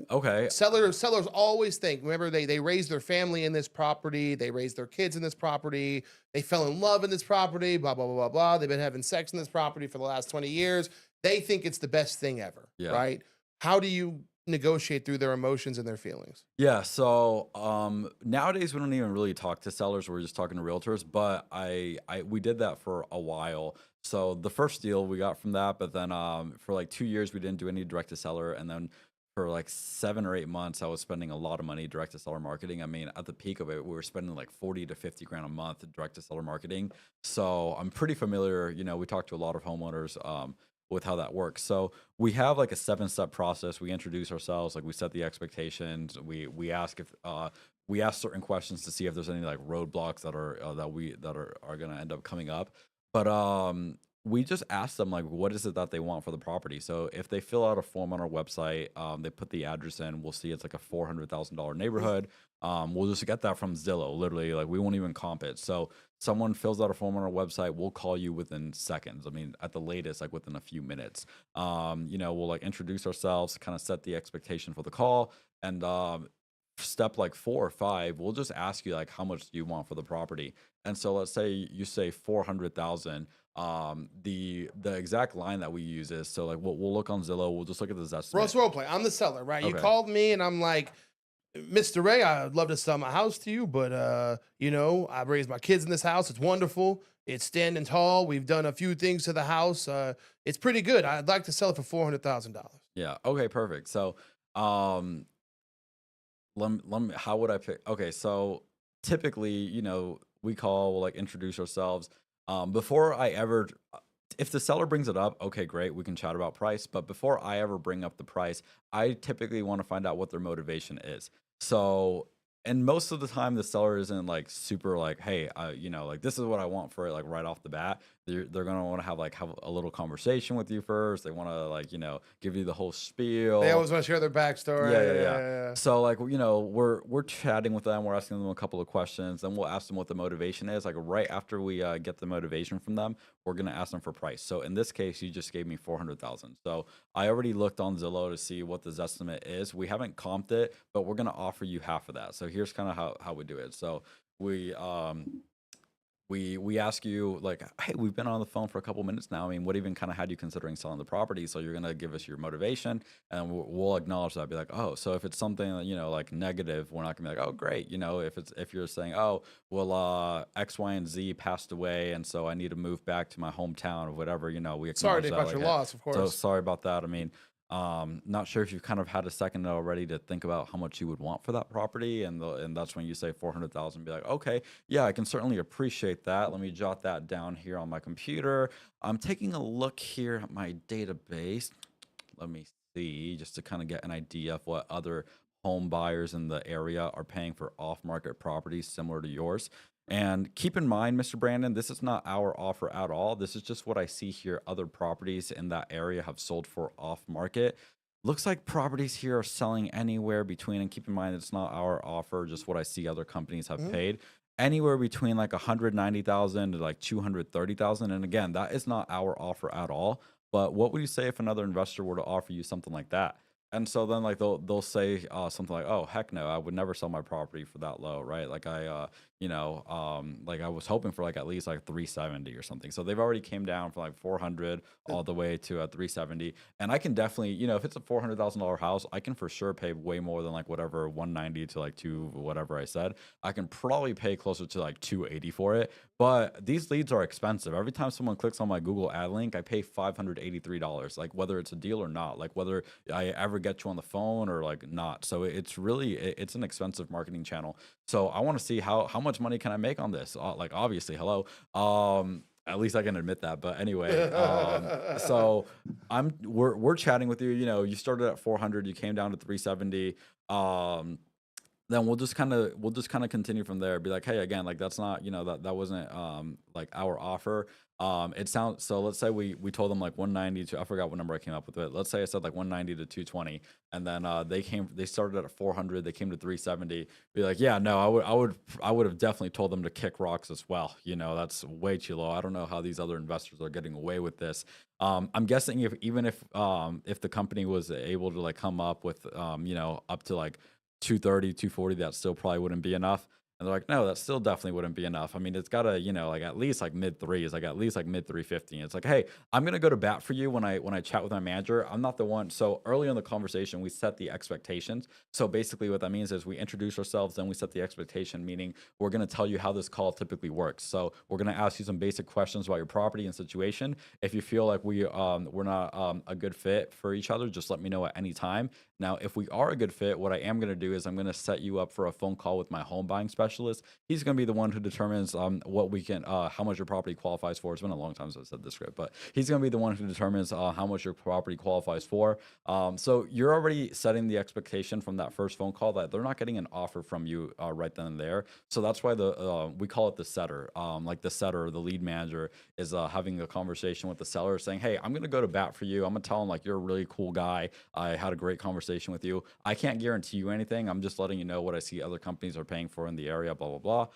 Okay. Sellers always think, remember, they raised their family in this property, they raised their kids in this property, they fell in love in this property, blah, blah, blah, blah, blah. They've been having sex in this property for the last 20 years. They think it's the best thing ever, Yeah. right? How do you negotiate through their emotions and their feelings? Yeah, so nowadays we don't even really talk to sellers. We're just talking to realtors. But we did that for a while. So the first deal we got from that, but then for like 2 years we didn't do any direct to seller, and then for like 7 or 8 months I was spending a lot of money direct to seller marketing. I mean, at the peak of it, we were spending like 40 to 50 grand a month direct to seller marketing. So I'm pretty familiar. You know, we talked to a lot of homeowners. With how that works. So we have like a 7-step process. We introduce ourselves, like we set the expectations. We ask if we ask certain questions to see if there's any like roadblocks that are going to end up coming up. But we just ask them like, what is it that they want for the property? So if they fill out a form on our website, they put the address in, we'll see it's like a $400,000 neighborhood. We'll just get that from Zillow, literally, like we won't even comp it. So someone fills out a form on our website, we'll call you within seconds. I mean, at the latest, like within a few minutes. You know, we'll like introduce ourselves, kind of set the expectation for the call, and step like 4 or 5, we'll just ask you like, how much do you want for the property? And so let's say you say 400,000. The exact line that we use is, so like we'll look on Zillow, we'll just look at the estimate. Ross Roleplay, I'm the seller, right? You Okay. called me and I'm like, Mr. Ray, I'd love to sell my house to you, but you know, I've raised my kids in this house. It's wonderful. It's standing tall. We've done a few things to the house. It's pretty good. I'd like to sell it for $400,000. Yeah. Okay. Perfect. So, let me, how would I pick? Okay. So typically, you know, we call, we'll like introduce ourselves. Before I ever, if the seller brings it up, okay, great, we can chat about price. But before I ever bring up the price, I typically want to find out what their motivation is. So, and most of the time, the seller isn't like super like, hey, you know, like this is what I want for it, like right off the bat. They're gonna want to have a little conversation with you first. They want to like, you know, give you the whole spiel. They always want to share their backstory. Yeah. So like, you know, we're chatting with them. We're asking them a couple of questions. Then we'll ask them what the motivation is. Like right after we get the motivation from them, we're gonna ask them for price. So in this case, you just gave me 400,000. So I already looked on Zillow to see what this estimate is. We haven't comped it, but we're gonna offer you half of that. So here's kind of how we do it. So we ask you like, hey, we've been on the phone for a couple minutes now. I mean, what even kind of had you considering selling the property? So you're gonna give us your motivation, and we'll acknowledge that. Be like, oh, so if it's something that, you know, like negative, we're not gonna be like, oh, great. You know, if you're saying, oh, well, X, Y, and Z passed away, and so I need to move back to my hometown or whatever. You know, we acknowledge Sorry that, about like, your hey, loss, of course. So sorry about that. I mean, not sure if you've kind of had a second already to think about how much you would want for that property, and that's when you say 400,000. Be like, okay, yeah, I can certainly appreciate that. Let me jot that down here on my computer. I'm taking a look here at my database. Let me see, just to kind of get an idea of what other home buyers in the area are paying for off-market properties similar to yours. And keep in mind, Mr. Brandon, this is not our offer at all. This is just what I see here. Other properties in that area have sold for off market. Looks like properties here are selling anywhere between, and keep in mind, it's not our offer, just what I see other companies have paid, anywhere between like 190,000 to like 230,000. And again, that is not our offer at all. But what would you say if another investor were to offer you something like that? And so then like they'll say something like, "Oh heck no, I would never sell my property for that low," right? Like like I was hoping for like at least like 370 or something. So they've already came down from like 400 all the way to 370. And I can definitely, if it's a $400,000 house, I can for sure pay way more than like whatever 190 to like two whatever I said. I can probably pay closer to like 280 for it. But these leads are expensive. Every time someone clicks on my Google ad link, I pay $583, like whether it's a deal or not, like whether I ever get you on the phone or like not. So it's an expensive marketing channel. So I want to see how much money can I make on this? Like obviously, hello. At least I can admit that. But anyway, so we're chatting with you. You started at 400, you came down to 370. Then we'll just kind of continue from there. Be like, hey, again, like that's not, that wasn't like our offer. It sounds so. Let's say we told them like 190 to, I forgot what number I came up with it. Let's say I said like 190 to 220, and then they started at 400, they came to 370. Be like, yeah, no, I would have definitely told them to kick rocks as well. That's way too low. I don't know how these other investors are getting away with this. I'm guessing if the company was able to like come up with up to like 230, 240, that still probably wouldn't be enough. And they're like, no, that still definitely wouldn't be enough. I mean, it's gotta, like at least like mid threes, like at least like mid 350. It's like, hey, I'm gonna go to bat for you when I chat with my manager. I'm not the one. So early in the conversation, we set the expectations. So basically what that means is we introduce ourselves, then we set the expectation, meaning we're gonna tell you how this call typically works. So we're gonna ask you some basic questions about your property and situation. If you feel like we're not a good fit for each other, just let me know at any time. Now, if we are a good fit, what I am going to do is I'm going to set you up for a phone call with my home buying specialist. He's going to be the one who determines what we can, how much your property qualifies for. It's been a long time since I said this script, but he's going to be the one who determines how much your property qualifies for. So you're already setting the expectation from that first phone call that they're not getting an offer from you right then and there. So that's why we call it the setter. Like the setter, the lead manager is having a conversation with the seller saying, hey, I'm going to go to bat for you. I'm going to tell him like, you're a really cool guy. I had a great conversation with you. I can't guarantee you anything. I'm just letting you know what I see other companies are paying for in the area, blah, blah, blah.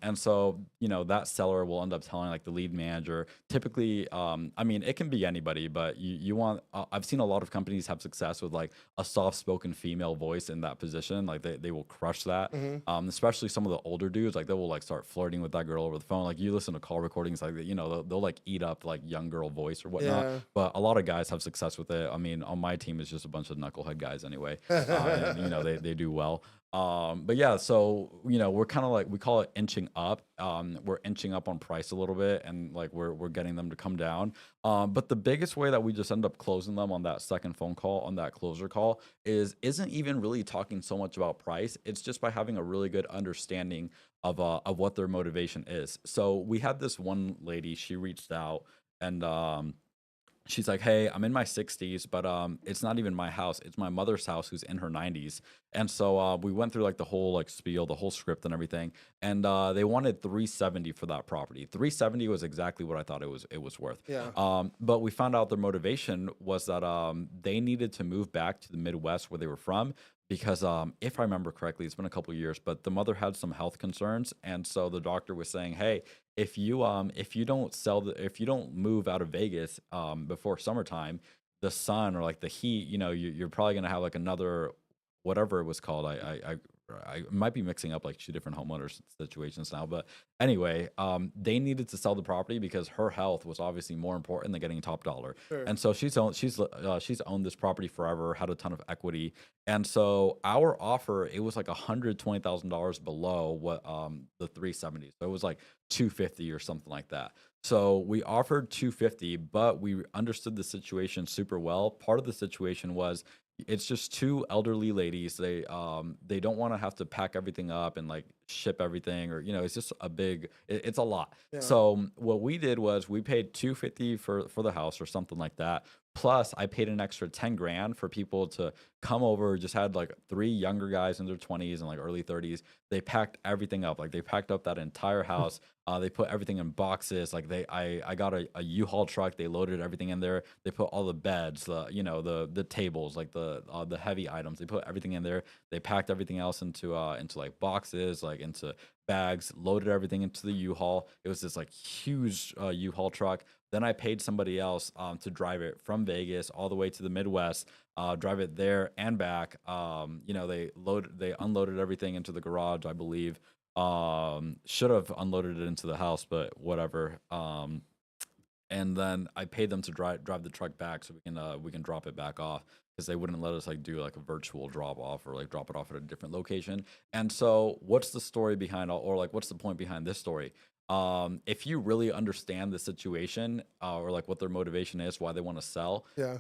And so, that seller will end up telling like the lead manager, typically, I mean, it can be anybody, but you want, I've seen a lot of companies have success with like a soft spoken female voice in that position. Like they will crush that. Especially some of the older dudes, like they will like start flirting with that girl over the phone. Like you listen to call recordings, like, they'll like eat up like young girl voice or whatnot. Yeah. But a lot of guys have success with it. I mean, on my team, it's just a bunch of knucklehead guys anyway. They do well. But yeah, so we're kind of like, we call it inching up. We're inching up on price a little bit, and like we're getting them to come down. But the biggest way that we just end up closing them on that second phone call, on that closer call, isn't even really talking so much about price. It's just by having a really good understanding of what their motivation is. So we had this one lady, she reached out, and she's like, hey, I'm in my 60s, but it's not even my house. It's my mother's house who's in her 90s. And so we went through like the whole like spiel, the whole script and everything. And they wanted 370 for that property. 370 was exactly what I thought it was worth. Yeah. But we found out their motivation was that they needed to move back to the Midwest where they were from. Because if I remember correctly, it's been a couple of years, but the mother had some health concerns, and so the doctor was saying, "Hey, if you don't move out of Vegas before summertime, the sun or like the heat, you're probably gonna have like another whatever it was called. I might be mixing up like two different homeowner situations now, but anyway, they needed to sell the property because her health was obviously more important than getting top dollar. Sure. And so she's owned this property forever, had a ton of equity, and so our offer, it was like $120,000 below what the 370. So it was like 250 or something like that. So we offered 250, but we understood the situation super well. Part of the situation was it's just two elderly ladies. They don't want to have to pack everything up and like ship everything, or it's just it's a lot. Yeah. So what we did was we paid 250 for the house or something like that. Plus, I paid an extra 10 grand for people to come over. Just had like three younger guys in their 20s and like early 30s. They packed everything up. Like they packed up that entire house. They put everything in boxes. Like I got a U-Haul truck. They loaded everything in there. They put all the beds, the tables, like the heavy items. They put everything in there. They packed everything else into like boxes, like into bags, loaded everything into the U-Haul. It was this like huge U-Haul truck. Then I paid somebody else to drive it from Vegas all the way to the Midwest, drive it there and back. They unloaded everything into the garage, I believe. Should have unloaded it into the house, but whatever. And then I paid them to drive the truck back so we can drop it back off, because they wouldn't let us like do like a virtual drop off or like drop it off at a different location. And so, what's the story behind all, or like what's the point behind this story? If you really understand the situation, or like what their motivation is, why they want to sell, Yeah.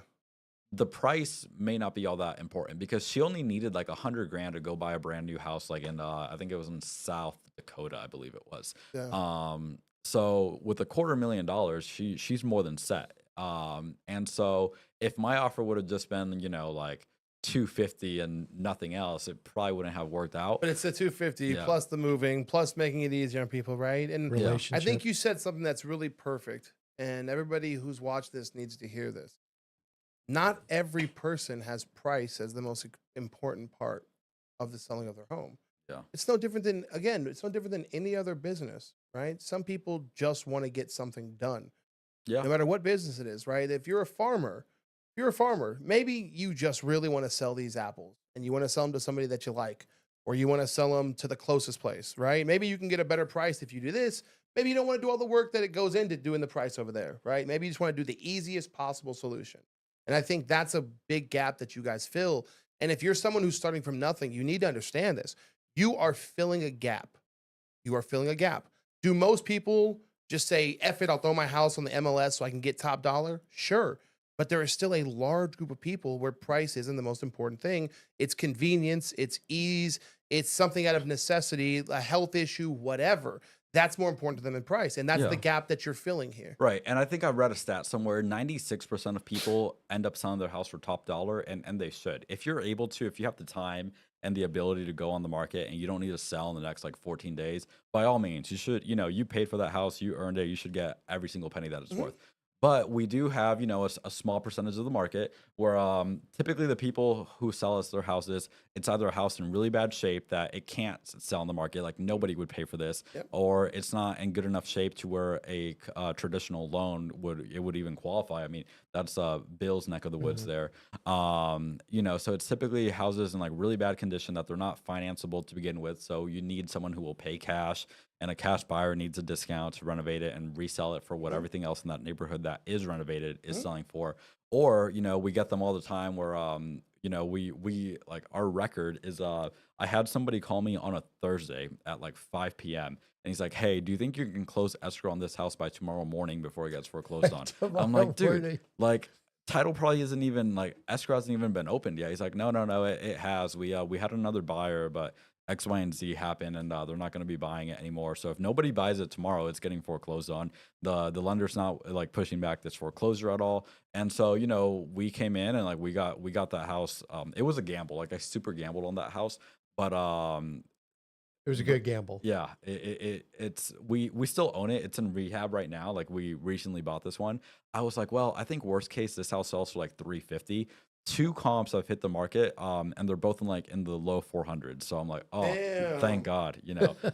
the price may not be all that important, because she only needed like 100 grand to go buy a brand new house, like in I think it was in South Dakota, I believe it was. Yeah. So with $250,000, she's more than set. And so if my offer would have just been, like 250 and nothing else, it probably wouldn't have worked out. But it's the 250 Yeah. plus the moving, plus making it easier on people, right? And I Relationship. think you said something that's really perfect. And everybody who's watched this needs to hear this. Not every person has price as the most important part of the selling of their home. Yeah. It's no different than, again, it's no different than any other business, right? Some people just want to get something done, Yeah. no matter what business it is, right? If you're a farmer, maybe you just really want to sell these apples and you want to sell them to somebody that you like, or you want to sell them to the closest place, right? Maybe you can get a better price if you do this. Maybe you don't want to do all the work that it goes into doing the price over there, right? Maybe you just want to do the easiest possible solution. And I think that's a big gap that you guys fill. And if you're someone who's starting from nothing, you need to understand this. You are filling a gap. You are filling a gap. Do most people just say, F it, I'll throw my house on the MLS so I can get top dollar? Sure. But there is still a large group of people where price isn't the most important thing. It's convenience, it's ease, it's something out of necessity, a health issue, whatever. That's more important to them than price. And that's Yeah. the gap that you're filling here. Right. And I think I read a stat somewhere, 96% of people end up selling their house for top dollar, and they should. If you're able to, if you have the time and the ability to go on the market and you don't need to sell in the next like 14 days, by all means, you should, you paid for that house, you earned it, you should get every single penny that it's worth. But we do have, a small percentage of the market where typically the people who sell us their houses, it's either a house in really bad shape that it can't sell in the market, like nobody would pay for this, Yep. or it's not in good enough shape to where a traditional loan would even qualify. I mean, that's Bill's neck of the woods there. So it's typically houses in like really bad condition that they're not financeable to begin with. So you need someone who will pay cash, and a cash buyer needs a discount to renovate it and resell it for what everything else in that neighborhood that is renovated is selling for. Or, we get them all the time where, we like our record is, I had somebody call me on a Thursday at like 5 p.m. and he's like, hey, do you think you can close escrow on this house by tomorrow morning before it gets foreclosed on? I'm like, dude, like title probably isn't even like escrow hasn't even been opened yet. He's like, no, it has. We had another buyer, but X, Y, and Z happen, and they're not going to be buying it anymore. So if nobody buys it tomorrow, it's getting foreclosed on. The lender's not like pushing back this foreclosure at all. And so we came in and like we got that house. It was a gamble. Like I super gambled on that house, but It was a good gamble. yeah, it's we still own it. It's in rehab right now. Like we recently bought this one. I was like, well, I think worst case this house sells for like 350. Two comps have hit the market, and they're both in the low 400s. So I'm like, oh, Damn. thank God.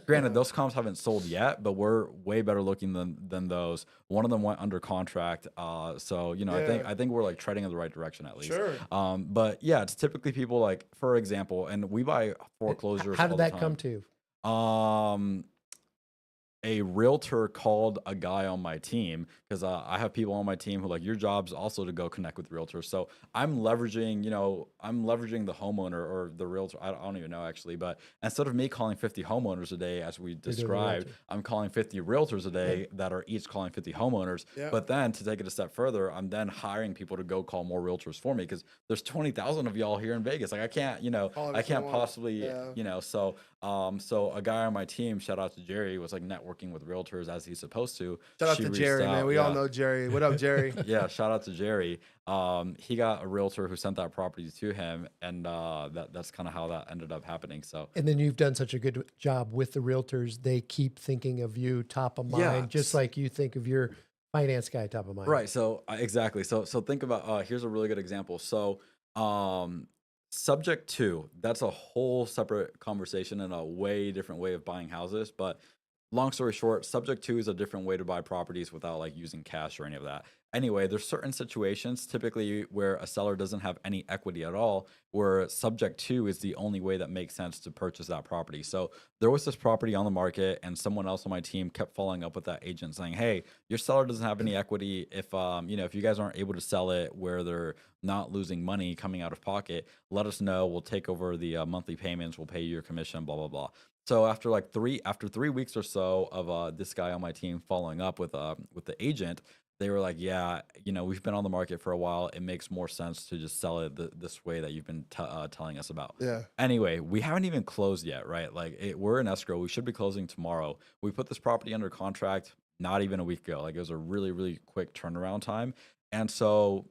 Granted, those comps haven't sold yet, but we're way better looking than those. One of them went under contract. So I think we're like treading in the right direction at least. Sure. But yeah, it's typically people like, for example, and we buy foreclosures. How all did the that time. come to? A realtor called a guy on my team, because I have people on my team who like, your job's also to go connect with realtors. So I'm leveraging the homeowner or the realtor. I don't even know actually, but instead of me calling 50 homeowners a day, as we described, I'm calling 50 realtors a day that are each calling 50 homeowners. Yeah. But then to take it a step further, I'm then hiring people to go call more realtors for me, because there's 20,000 of y'all here in Vegas. Like I can't possibly, so a guy on my team, shout out to Jerry, was like networking with realtors as he's supposed to. Shout out She to reached Jerry, man. out, We yeah. all know Jerry. What up, Jerry? Yeah, shout out to Jerry. He got a realtor who sent that property to him, and that's kind of how that ended up happening. So And then you've done such a good job with the realtors. They keep thinking of you top of mind, Yeah. just like you think of your finance guy top of mind. right, so exactly. So think about here's a really good example. So subject to, that's a whole separate conversation and a way different way of buying houses, but long story short, subject to is a different way to buy properties without like using cash or any of that. Anyway, there's certain situations typically where a seller doesn't have any equity at all, where subject to is the only way that makes sense to purchase that property. So there was this property on the market, and someone else on my team kept following up with that agent saying, "Hey, your seller doesn't have any equity. If if you guys aren't able to sell it where they're not losing money coming out of pocket, let us know. We'll take over the monthly payments. We'll pay you your commission. Blah blah blah." So after 3 weeks or so of this guy on my team following up with the agent, they were like, "Yeah, we've been on the market for a while. It makes more sense to just sell it this way that you've been telling us about." Yeah. Anyway, we haven't even closed yet, right? Like we're in escrow. We should be closing tomorrow. We put this property under contract not even a week ago. Like it was a really really quick turnaround time, and so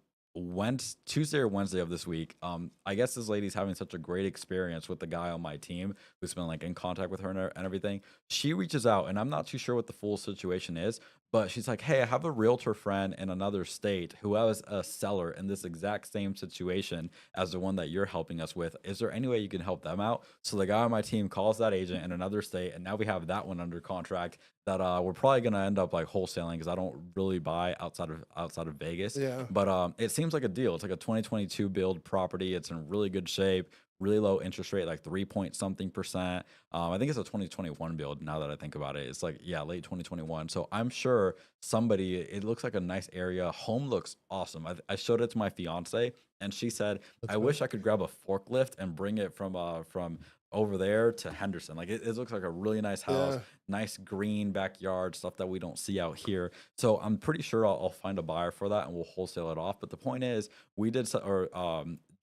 Tuesday or Wednesday of this week, I guess this lady's having such a great experience with the guy on my team who's been like in contact with her and everything. She reaches out, and I'm not too sure what the full situation is, but she's like, "Hey, I have a realtor friend in another state who has a seller in this exact same situation as the one that you're helping us with. Is there any way you can help them out?" So the guy on my team calls that agent in another state, and now we have that one under contract that we're probably gonna end up like wholesaling because I don't really buy outside of Vegas. Yeah. But it seems like a deal. It's like a 2022 build property. It's in really good shape, really low interest rate, like 3 point something percent. I think it's a 2021 build now that I think about it. It's like, yeah, late 2021. So I'm sure it looks like a nice area. Home looks awesome. I showed it to my fiance, and she said, "I wish I could grab a forklift and bring it from over there to Henderson." Like it looks like a really nice house, Yeah. nice green backyard, stuff that we don't see out here. So I'm pretty sure I'll find a buyer for that and we'll wholesale it off. But the point is, we did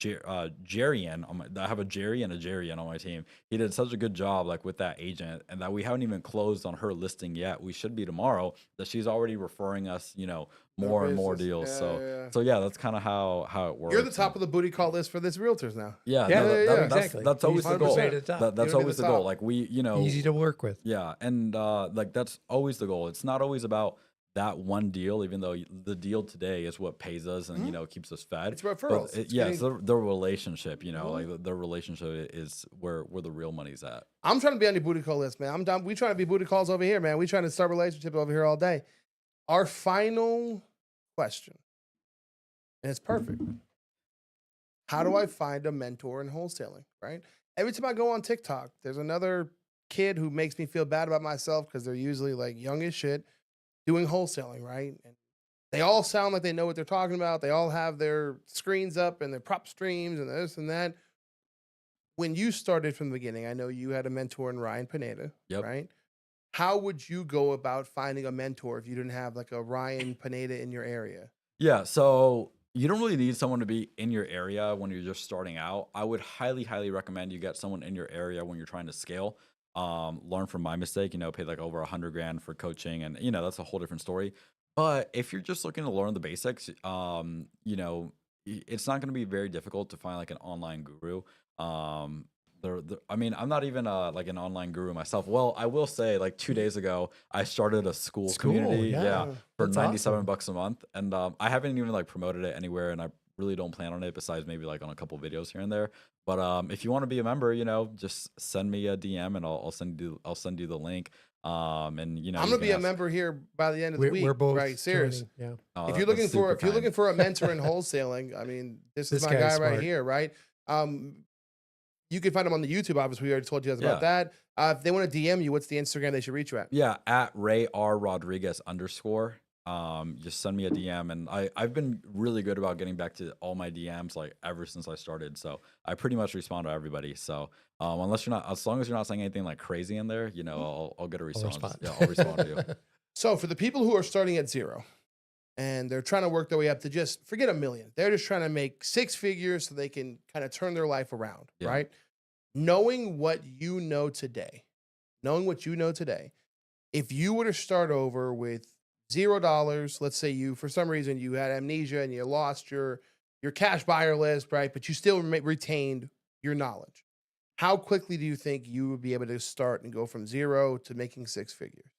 Jerian I have a Jerry and a Jerian on my team. He did such a good job like with that agent, and that we haven't even closed on her listing yet. We should be tomorrow. That she's already referring us, more and more basis. deals. Yeah, so yeah. so yeah, that's kind of how it works. You're the top of the booty call list for this realtors now. Yeah, Yeah, no, yeah, exactly. that's always the goal. 100% at the top. That's You wanna be always the the goal. top. Like we, Easy to work with. yeah, and like that's always the goal. It's not always about that one deal, even though the deal today is what pays us and keeps us fed. It's referrals. But It's yeah, getting- it's the relationship. Like the relationship is where the real money's at. I'm trying to be on the booty call list, man. I'm down. We trying to be booty calls over here, man. We trying to start relationship over here all day. Our final question, and it's perfect. How do I find a mentor in wholesaling? Right. Every time I go on TikTok, there's another kid who makes me feel bad about myself because they're usually like young as shit doing wholesaling, right? And they all sound like they know what they're talking about. They all have their screens up and their prop streams and this and that. When you started from the beginning, I know you had a mentor in Ryan Pineda, Yep. right? How would you go about finding a mentor if you didn't have like a Ryan Pineda in your area? Yeah, so you don't really need someone to be in your area when you're just starting out. I would highly, highly recommend you get someone in your area when you're trying to scale. Learn from my mistake, pay like over $100,000 for coaching, and that's a whole different story. But if you're just looking to learn the basics, it's not going to be very difficult to find like an online guru. I mean, I'm not even like an online guru myself. Well, I will say, like 2 days ago, I started a school community. yeah. For That's 97 awesome. bucks a month, and I haven't even like promoted it anywhere, and I really don't plan on it besides maybe like on a couple videos here and there. But if you want to be a member, just send me a DM and I'll send you the link. And I'm you gonna can be a ask- member here by the end of the week. We're both right? Serious. joining, Yeah. Oh, If you're that's looking super for kind. a mentor in wholesaling, I mean, this is This my guy guy's right smart. here, right? You can find him on the YouTube. Obviously, we already told you guys about Yeah. that. If they want to DM you, what's the Instagram they should reach you at? Yeah, at Ray R Rodriguez _. Just send me a DM, and I've been really good about getting back to all my DMs like ever since I started. So I pretty much respond to everybody. So as long as you're not saying anything like crazy in there, I'll get a response. respond. Yeah, I'll respond to you. So for the people who are starting at zero and they're trying to work their way up to just forget $1 million, they're just trying to make 6 figures so they can kind of turn their life around, Yeah. right? Knowing what you know today, if you were to start over with $0, let's say you, for some reason, you had amnesia and you lost your cash buyer list, right? But you still retained your knowledge. How quickly do you think you would be able to start and go from 0 to making 6 figures?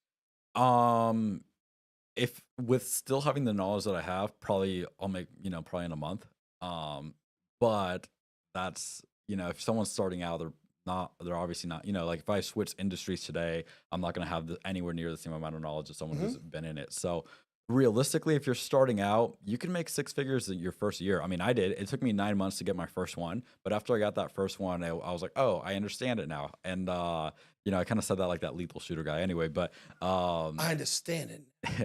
If with still having the knowledge that I have, probably I'll make, probably in a month. But that's, if someone's starting out, they're they're obviously not, like if I switch industries today, I'm not going to have anywhere near the same amount of knowledge as someone who's been in it. So realistically, if you're starting out, you can make six figures in your first year. I mean, I did. It took me 9 months to get my first one, but after I got that first one, I was like, oh, I understand it now. And I kind of said that like that Lethal Shooter guy anyway, but I understand it.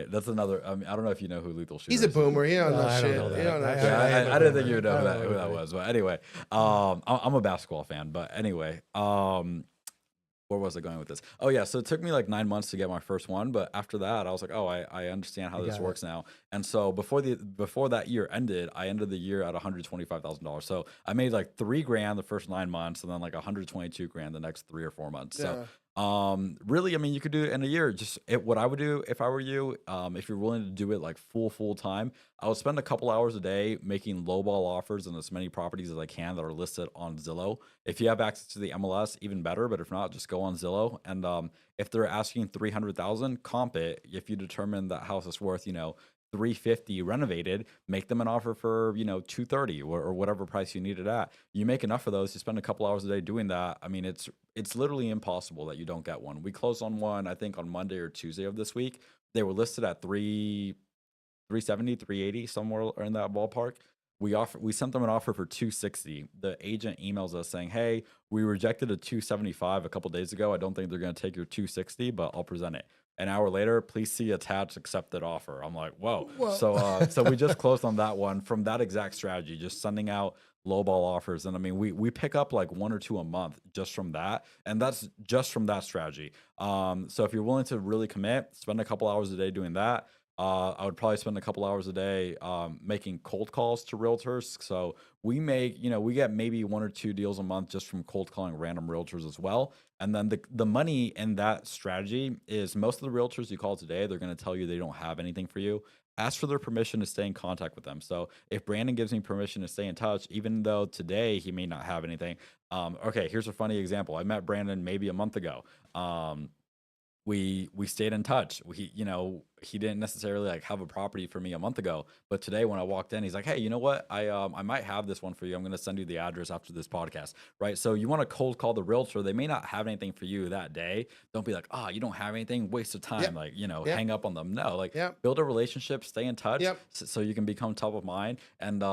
that's another. I mean, I don't know if you know who Lethal Shooter is. He's a boomer. He don't know I don't shit. know He that. don't know I- shit. Yeah, I didn't think you would know I who don't that, know who who that that was, but anyway, I'm a basketball fan. But anyway, where was I going with this? Oh yeah, so it took me like 9 months to get my first one, but after that, I was like, oh, I understand how this got works now. And so before that year ended, I ended the year at $125,000. So I made like $3,000 the first 9 months, and then like $122,000 the next 3 or 4 months. So really, I mean, you could do it in a year. What I would do if I were you, if you're willing to do it like full time, I would spend a couple hours a day making lowball offers on as many properties as I can that are listed on Zillow. If you have access to the MLS, even better. But if not, just go on Zillow, and if they're asking 300,000, comp it. If you determine that house is worth, 350 renovated, make them an offer for 230 or whatever price you need it at. You make enough of those, you spend a couple hours a day doing that. I mean, it's literally impossible that you don't get one. We closed on one, I think, on Monday or Tuesday of this week. They were listed at 370, 380, somewhere in that ballpark. We sent them an offer for 260. The agent emails us saying, hey, we rejected a 275 a couple days ago. I don't think they're going to take your 260, but I'll present it. An hour later, please see attached accepted offer. I'm like, whoa. So we just closed on that one from that exact strategy, just sending out lowball offers. And I mean, we pick up like 1 or 2 a month just from that. And that's just from that strategy. So if you're willing to really commit, spend a couple hours a day doing that. I would probably spend a couple hours a day making cold calls to realtors. So we get maybe 1 or 2 deals a month just from cold calling random realtors as well. And then the money in that strategy is most of the realtors you call today, they're going to tell you they don't have anything for you. Ask for their permission to stay in contact with them. So if Brandon gives me permission to stay in touch, even though today he may not have anything. Okay, here's a funny example. I met Brandon maybe a month ago. We stayed in touch. He didn't necessarily like have a property for me a month ago, but today when I walked in, he's like, hey, you know what? I might have this one for you. I'm going to send you the address after this podcast, right? So you want to cold call the realtor. They may not have anything for you that day. Don't be like, oh, you don't have anything, waste of time. Like, hang up on them. No, like build a relationship, stay in touch so you can become top of mind. And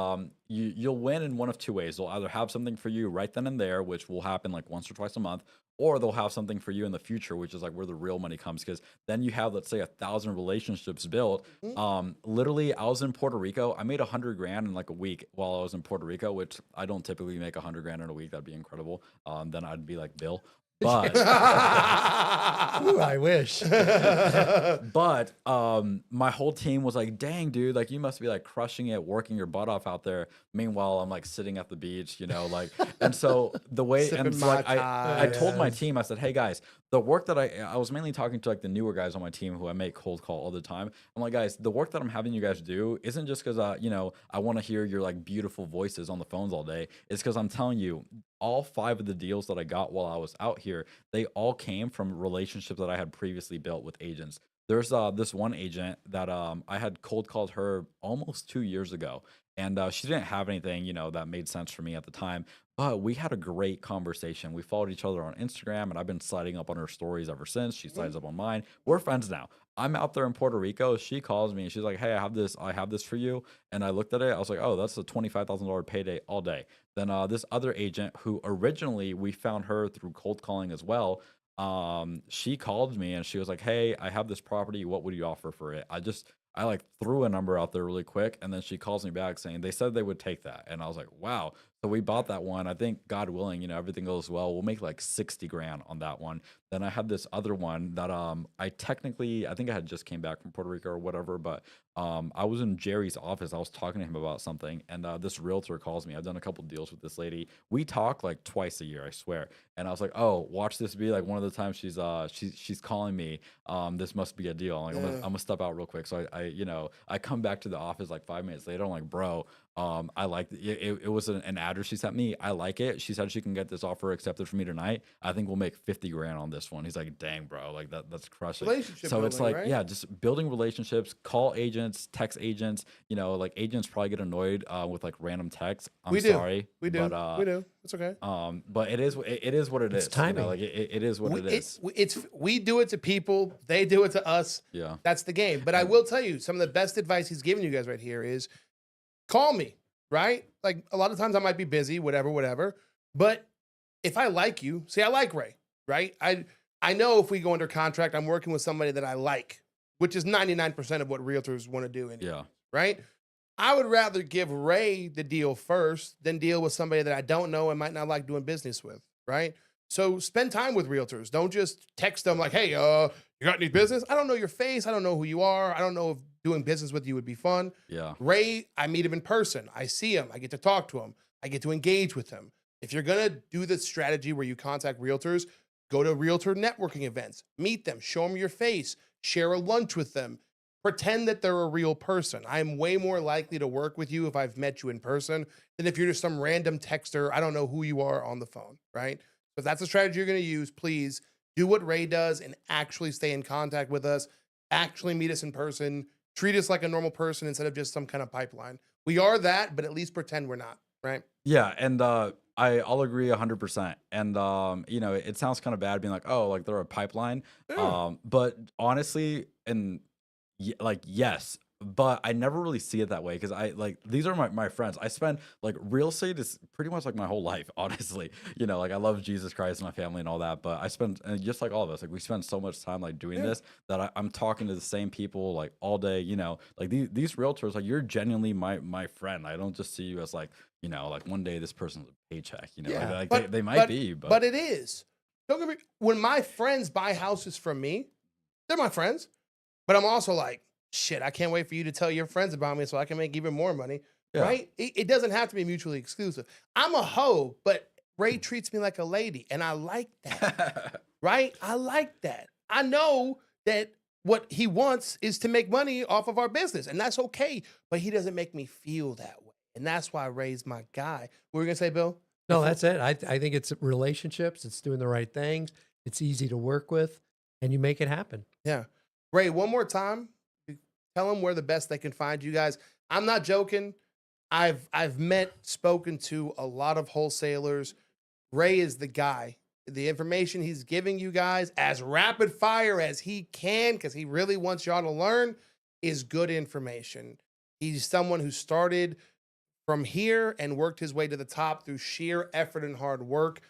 you'll win in one of 2 ways. They'll either have something for you right then and there, which will happen like once or twice a month, or they'll have something for you in the future, which is like where the real money comes. Because then you have, let's say, 1,000 relationships built. Literally, I was in Puerto Rico. I made $100,000 in like a week while I was in Puerto Rico, which I don't typically make $100,000 in a week. That'd be incredible. Then I'd be like Bill. But Ooh, I wish. but my whole team was like, dang, dude, like you must be like crushing it, working your butt off out there. Meanwhile, I'm like sitting at the beach, like, and so the way, and so, like, I told my team, I said, hey guys, the work that I was mainly talking to like the newer guys on my team who I make cold call all the time. I'm like, guys, the work that I'm having you guys do isn't just because I want to hear your like beautiful voices on the phones all day. It's because I'm telling you, all 5 of the deals that I got while I was out here, they all came from relationships that I had previously built with agents. There's this one agent that I had cold called her almost 2 years ago, and she didn't have anything, that made sense for me at the time. But we had a great conversation. We followed each other on Instagram, and I've been sliding up on her stories ever since. She slides up on mine. We're friends now. I'm out there in Puerto Rico. She calls me and she's like, hey, I have this for you. And I looked at it. I was like, oh, that's a $25,000 payday all day. Then this other agent who originally we found her through cold calling as well. She called me and she was like, hey, I have this property. What would you offer for it? I like threw a number out there really quick. And then she calls me back saying they said they would take that. And I was like, wow. So we bought that one. I think God willing, everything goes well, we'll make like 60 grand on that one. Then I had this other one that I think I had just came back from Puerto Rico or whatever, but I was in Jerry's office. I was talking to him about something, and this realtor calls me. I've done a couple deals with this lady. We talk like twice a year, I swear. And I was like, oh, watch this be like one of the times she's calling me. This must be a deal. I'm like, I'm gonna step out real quick. So I come back to the office like 5 minutes later. I'm like, bro, I like it was an address she sent me. I like it. She said she can get this offer accepted for me tonight. I think we'll make 50 grand on this one. He's like, dang, bro, like that's crushing. Relationship So it's building, like, right? yeah, just building relationships, call agents, text agents, like agents probably get annoyed with like random texts. I'm We do. sorry. We do. But We do. It's okay. but it is what it It's is. timing. Like it is what it is. We do it to people. They do it to us. Yeah. That's the game. But I will tell you, some of the best advice he's giving you guys right here is call me, right? Like a lot of times I might be busy, whatever. But if I like you, say I like Ray, right? I know if we go under contract, I'm working with somebody that I like, which is 99% of what realtors want to do anyway, Yeah. right? I would rather give Ray the deal first than deal with somebody that I don't know and might not like doing business with, right? So spend time with realtors. Don't just text them like, hey, you got any business? I don't know your face. I don't know who you are. I don't know if doing business with you would be fun. Yeah. Ray, I meet him in person. I see him. I get to talk to him. I get to engage with him. If you're going to do the strategy where you contact realtors, go to realtor networking events, meet them, show them your face, share a lunch with them, pretend that they're a real person. I'm way more likely to work with you if I've met you in person than if you're just some random texter. I don't know who you are on the phone, right? So if that's a strategy you're going to use, please do what Ray does and actually stay in contact with us, actually meet us in person, treat us like a normal person instead of just some kind of pipeline. We are that, but at least pretend we're not, right? Yeah, and I'll agree 100%. And it sounds kind of bad being like, oh, like they're a pipeline. Yeah. But honestly, and like yes, but I never really see it that way because I like these are my friends. I spend like real estate is pretty much like my whole life, honestly. Like I love Jesus Christ and my family and all that, but I spend and just like all of us, like we spend so much time like doing Yeah. this that I'm talking to the same people like all day. Like these realtors, like you're genuinely my friend. I don't just see you as like like one day this person's a paycheck. Yeah, Like but they might be, but it is. Don't get me. When my friends buy houses from me, they're my friends. But I'm also like, shit. I can't wait for you to tell your friends about me so I can make even more money. Yeah. Right? It doesn't have to be mutually exclusive. I'm a hoe, but Ray treats me like a lady, and I like that. Right? I like that. I know that what he wants is to make money off of our business, and that's okay. But he doesn't make me feel that way, and that's why Ray's my guy. What were you gonna say, Bill? No, that's it. I think it's relationships. It's doing the right things. It's easy to work with, and you make it happen. Yeah. Ray, one more time, tell them where the best they can find you guys. I'm not joking. I've spoken to a lot of wholesalers. Ray is the guy. The information he's giving you guys as rapid fire as he can, because he really wants y'all to learn, is good information. He's someone who started from here and worked his way to the top through sheer effort and hard work.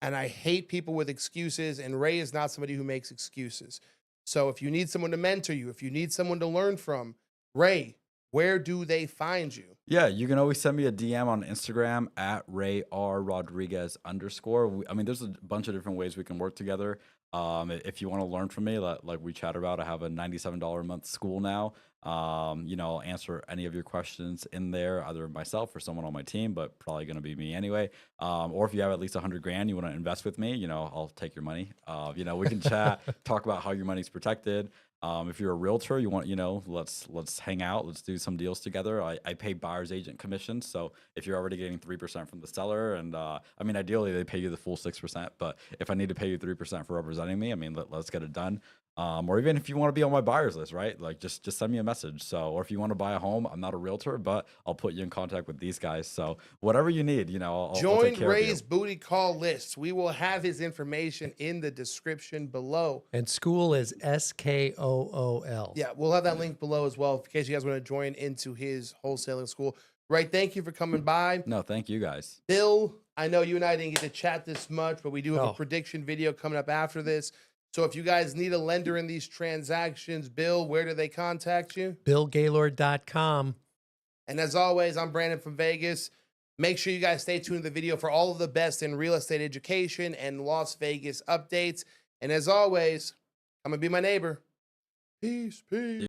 And I hate people with excuses, and Ray is not somebody who makes excuses. So if you need someone to mentor you, if you need someone to learn from, Ray, where do they find you? Yeah, you can always send me a DM on Instagram at Ray R Rodriguez _. I mean, there's a bunch of different ways we can work together. If you want to learn from me, like we chat about, I have a $97 a month school now. I'll answer any of your questions in there, either myself or someone on my team, but probably going to be me anyway. Or if you have at least 100 grand, you want to invest with me, I'll take your money. We can chat, talk about how your money's protected. If you're a realtor, you want, let's hang out, let's do some deals together. I pay buyer's agent commissions. So if you're already getting 3% from the seller, and ideally they pay you the full 6%, but if I need to pay you 3% for representing me, let's get it done. Or even if you want to be on my buyer's list, right? Like just send me a message. So, or if you want to buy a home, I'm not a realtor, but I'll put you in contact with these guys. So whatever you need, I'll Join take care of you. Ray's booty call lists. We will have his information in the description below. And school is SKOOL. Yeah, we'll have that link below as well in case you guys want to join into his wholesaling school. Ray, thank you for coming by. No, thank you guys. Bill, I know you and I didn't get to chat this much, but we do have a No. prediction video coming up after this. So if you guys need a lender in these transactions, Bill, where do they contact you? BillGaylord.com. And as always, I'm Brandon from Vegas. Make sure you guys stay tuned to the video for all of the best in real estate education and Las Vegas updates. And as always, I'm going to be my neighbor. Peace, peace.